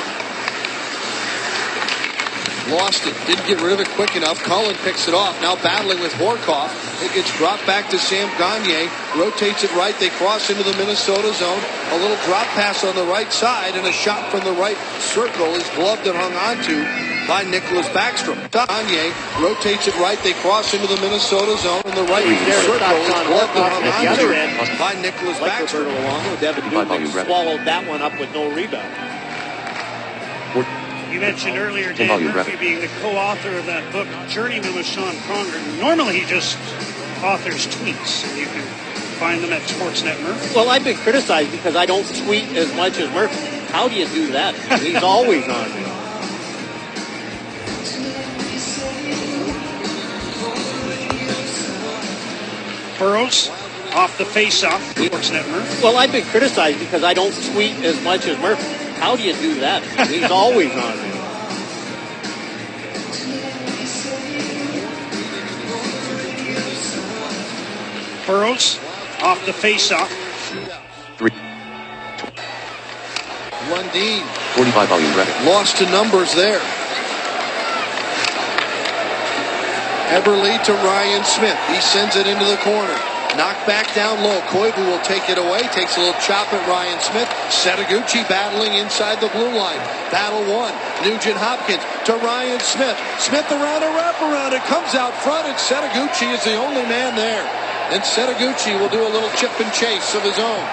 Lost it. Didn't get rid of it quick enough. Cullen picks it off. Now battling with Horkoff. It gets dropped back to Sam Gagne. Rotates it right. They cross into the Minnesota zone. A little drop pass on the right side, and a shot from the right circle is gloved and hung onto by Nicholas Backstrom. Gagne rotates it right. They cross into the Minnesota zone, and the right circle is gloved and hung onto by Nicholas Backstrom. Devin Dubnik swallowed that one up with no rebound. You mentioned earlier Dan Murphy being the co-author of that book, Journeyman with Sean Conger. Normally he just authors tweets. You can find them at Sportsnet Murphy. Well, I've been criticized because I don't tweet as much as Murphy. How do you do that? He's always on me. Burrows off the face-off. Sportsnet Murph. Well, I've been criticized because I don't tweet as much as Murph. How do you do that? He's always on me. Burrows off the face-off. 3. Lundin 45 volume bracket. lost to numbers there. Eberle to Ryan Smith. He sends it into the corner. Knocked back down low. Koivu will take it away. Takes a little chop at Ryan Smith. Setaguchi battling inside the blue line. Battle one. Nugent Hopkins to Ryan Smith. Smith around a wraparound. It comes out front, and Setaguchi is the only man there. And Setaguchi will do a little chip and chase of his own.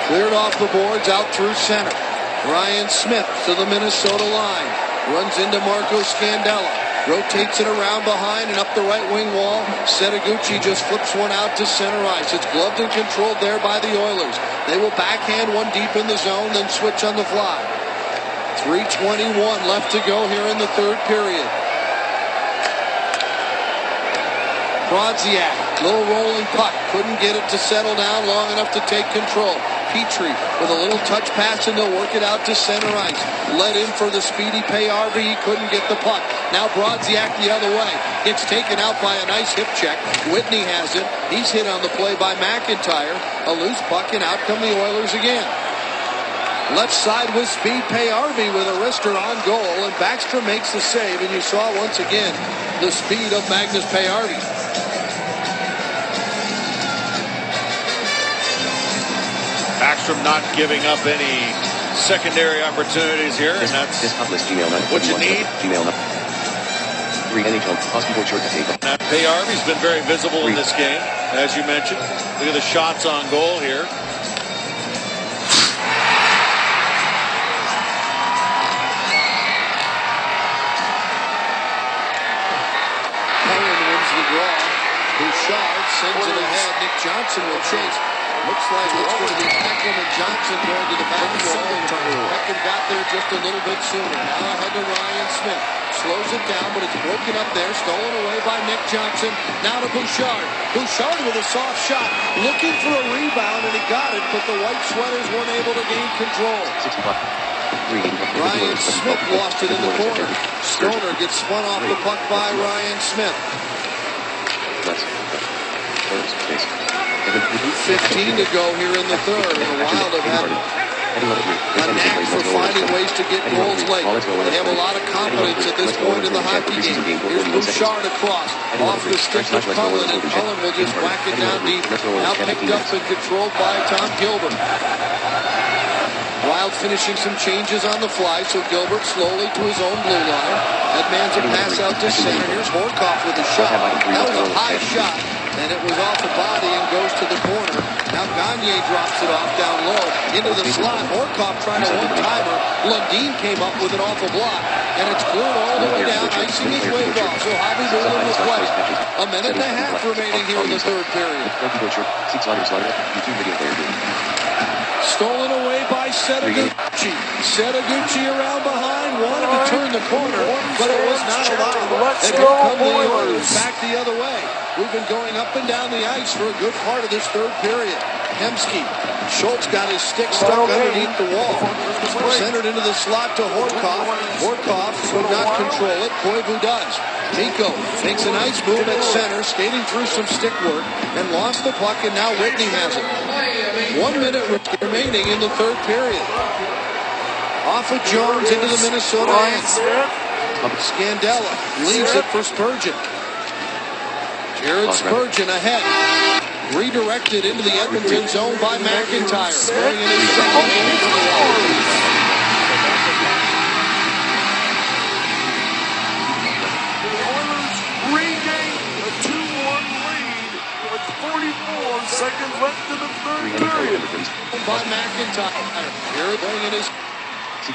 Cleared off the boards out through center. Ryan Smith to the Minnesota line. Runs into Marco Scandella. Rotates it around behind and up the right wing wall. Setaguchi just flips one out to center ice. It's gloved and controlled there by the Oilers. They will backhand one deep in the zone, then switch on the fly. 3:21 left to go here in the third period. Brodziak, little rolling puck. Couldn't get it to settle down long enough to take control. Petrie with a little touch pass and they'll work it out to center ice. Let in for the speedy Payarvi. He couldn't get the puck. Now Brodziak the other way. Gets taken out by a nice hip check. Whitney has it. He's hit on the play by McIntyre. A loose puck and out come the Oilers again. Left side with speed. Payarvi with a wrister on goal and Backstrom makes the save, and you saw once again the speed of Magnus Payarvi. Backstrom not giving up any secondary opportunities here, and that's what you need. 3 NHL Hospital short table. Payarvi's been very visible in this game, as you mentioned. Look at the shots on goal here. Cullen wins the draw. Bouchard sends it ahead. Nick Johnson will chase. Looks like it's going to be Peckham and Johnson going to the back wall. Peckham got there just a little bit sooner. Now ahead to Ryan Smith. Slows it down, but it's broken up there. Stolen away by Nick Johnson. Now to Bouchard. Bouchard with a soft shot. Looking for a rebound, and he got it, but the White Sweaters weren't able to gain control. Ryan Smith lost it in the corner. Stoner gets spun off the puck by Ryan Smith. 15 to go here in the third. And the Wild have had a knack for finding ways to get goals late. They have a lot of confidence at this point in the hockey game. Here's Bouchard across. Off the stick of Cullen, and Cullen will just whack it down deep. Now picked up and controlled by Tom Gilbert. Wild finishing some changes on the fly, so Gilbert slowly to his own blue line. Edmonds a pass out to center. Here's Horkoff with a shot. That was a high shot, and it was off the body and goes to the corner. Now Gagne drops it off down low into the slot. Horkoff trying to one-timer. Lundin came up with an awful block, and it's cleared all the way down. Icing is waved off, so Javi Mullen will play. A minute and a half remaining here in the third period. Stolen away by Setaguchi. Setaguchi around behind, wanted to turn the corner, but it was not allowed. And here come the Oilers back the other way. We've been going up and down the ice for a good part of this third period. Hemsky. Schultz got his stick stuck underneath the wall. Centered into the slot to Horkoff. Horkoff could not control it. Koivu does. Nico makes a nice move at center, skating through some stick work, and lost the puck, and now Whitney has it. 1 minute remaining in the third period. Off of Jones into the Minnesota end. Scandella leaves it for Spurgeon. Jared Spurgeon ahead. Redirected into the Edmonton zone by McIntyre. Scoring in his second game for the Wild. Seconds left in the third period. By McIntyre. Here going in his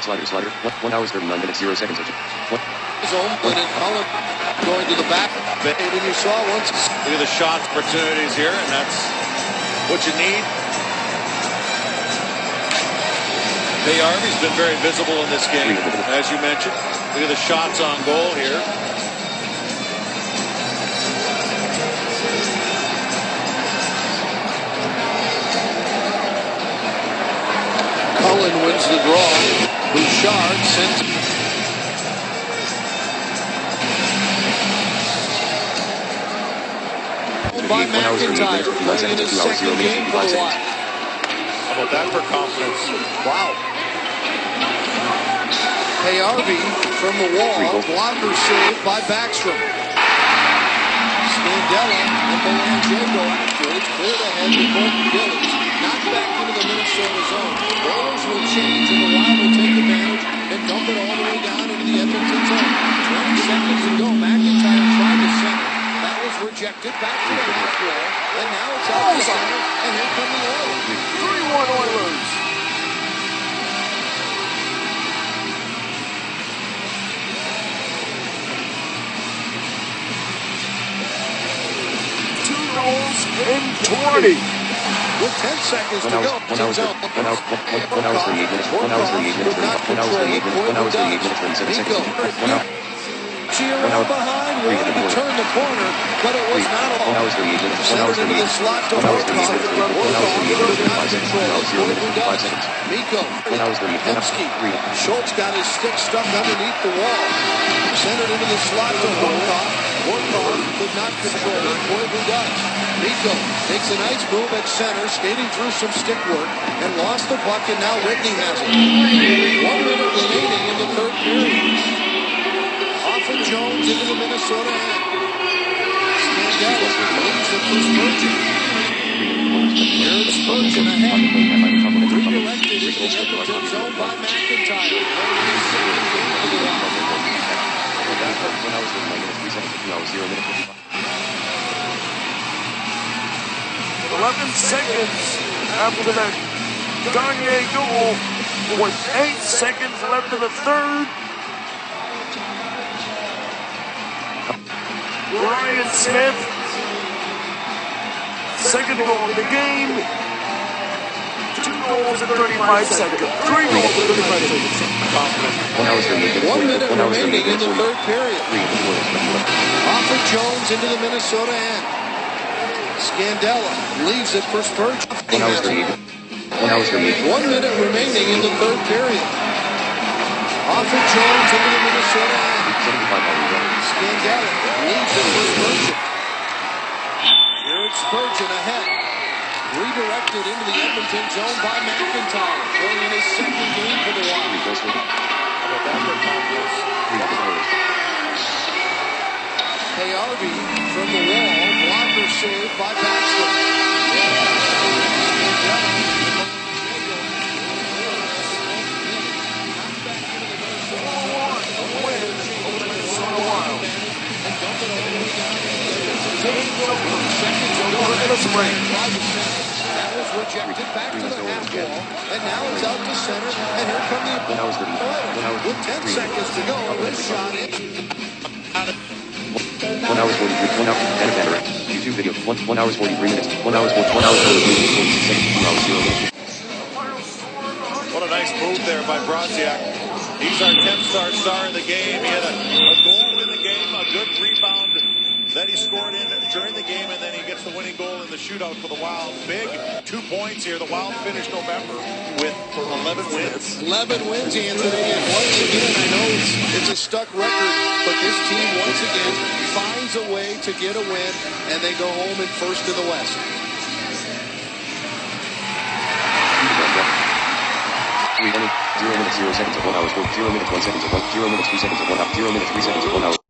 Slider. 1 hours 39 minutes 0 seconds. zone. And Cullen going to the back. And you saw once. Look at the shot opportunities here, and that's what you need. Hey, Harvey's been very visible in this game, as you mentioned. Look at the shots on goal here. Cullen wins the draw. Bouchard sends. By McIntyre, playing in his second game for a while. How about that for confidence? Wow. Harvey from the wall, blocker save by Backstrom. Scandella and Belanger after it, cleared ahead to Colton Gillies, knocked back into the Minnesota zone. Rollers will change and the Wild will take advantage and dump it all the way down into the Edmonton zone. 20 seconds to go. McIntyre tried to center. That was rejected. Back to the half wall, and now it's out to center, and here come the Oilers. 3-1 Oilers. In 20. With 10 seconds to go. 1 hour 38 minutes. 1 hour 38 minutes. 1 hour 38 minutes. 1 hour 38 minutes. 27 seconds. 1 hour. Around behind, wanted to turn the corner, but it was not all. 1 hour 38 minutes. 1 hour 38 Centered into the slot to 1 hour 38 Horkoff. minutes. 1 hour 38 minutes. 5 seconds. 1 hour 0 minutes. 5 seconds. Miko. 1 hour 38 minutes. Hemsky. Schultz got his stick stuck underneath the wall. Centered into the slot to Horkoff. Horkoff could not control it. Koivu does. Miko takes a nice move at center, skating through some stick work, and lost the puck, and now Whitney has it. 1 minute remaining in the third period. Off of Jones into the Minnesota end. Scandella leads it for Spurgeon. Here's Spurgeon ahead. Redirected into the Edmonton zone by McIntyre. 11 seconds after that Gagne goal, with 8 seconds left in the third. Ryan Smith, second goal of the game. 2 goals in 35 seconds. 3 goals in 35 seconds. 1 minute remaining in the third period. Off of Jones into the Minnesota end. Scandella leaves it for Spurgeon. 1 hour 38. 1 hour 38. 1 minute remaining in the third period. Off of Jones into the Minnesota end. Scandella leaves it for Spurgeon. Here it's Spurgeon ahead. Redirected into the Edmonton zone by McIntyre. Going in his second game for the Wild. Harvey from the wall. Blocker saved by Backstrom. That was rejected back to the half wall, and now it's out to center, and here come the Oilers. With 10 seconds to go, this shot in. 1 hour 43. 1 hour. Edit Banner. YouTube video. 1 hour 43 minutes. 1 hour 1 hour 46 seconds. 2 hours 0 minutes. What a nice move there by Brodziak. He's our 10th star in the game. He had a goal in the game, a good rebound that he scored in during the game, and then he gets the winning goal in the shootout for the Wild. Big 2 points here. The Wild finished November with 11 wins. 11 wins, Anthony, and once again, I know it's a stuck record, but this team once again finds a way to get a win, and they go home in first in the West. 0 minutes 0 seconds of 1 hour 0 minutes 1 seconds of 1 0 minutes 2 seconds of 1 hour 0 minutes 3 seconds of 1 hour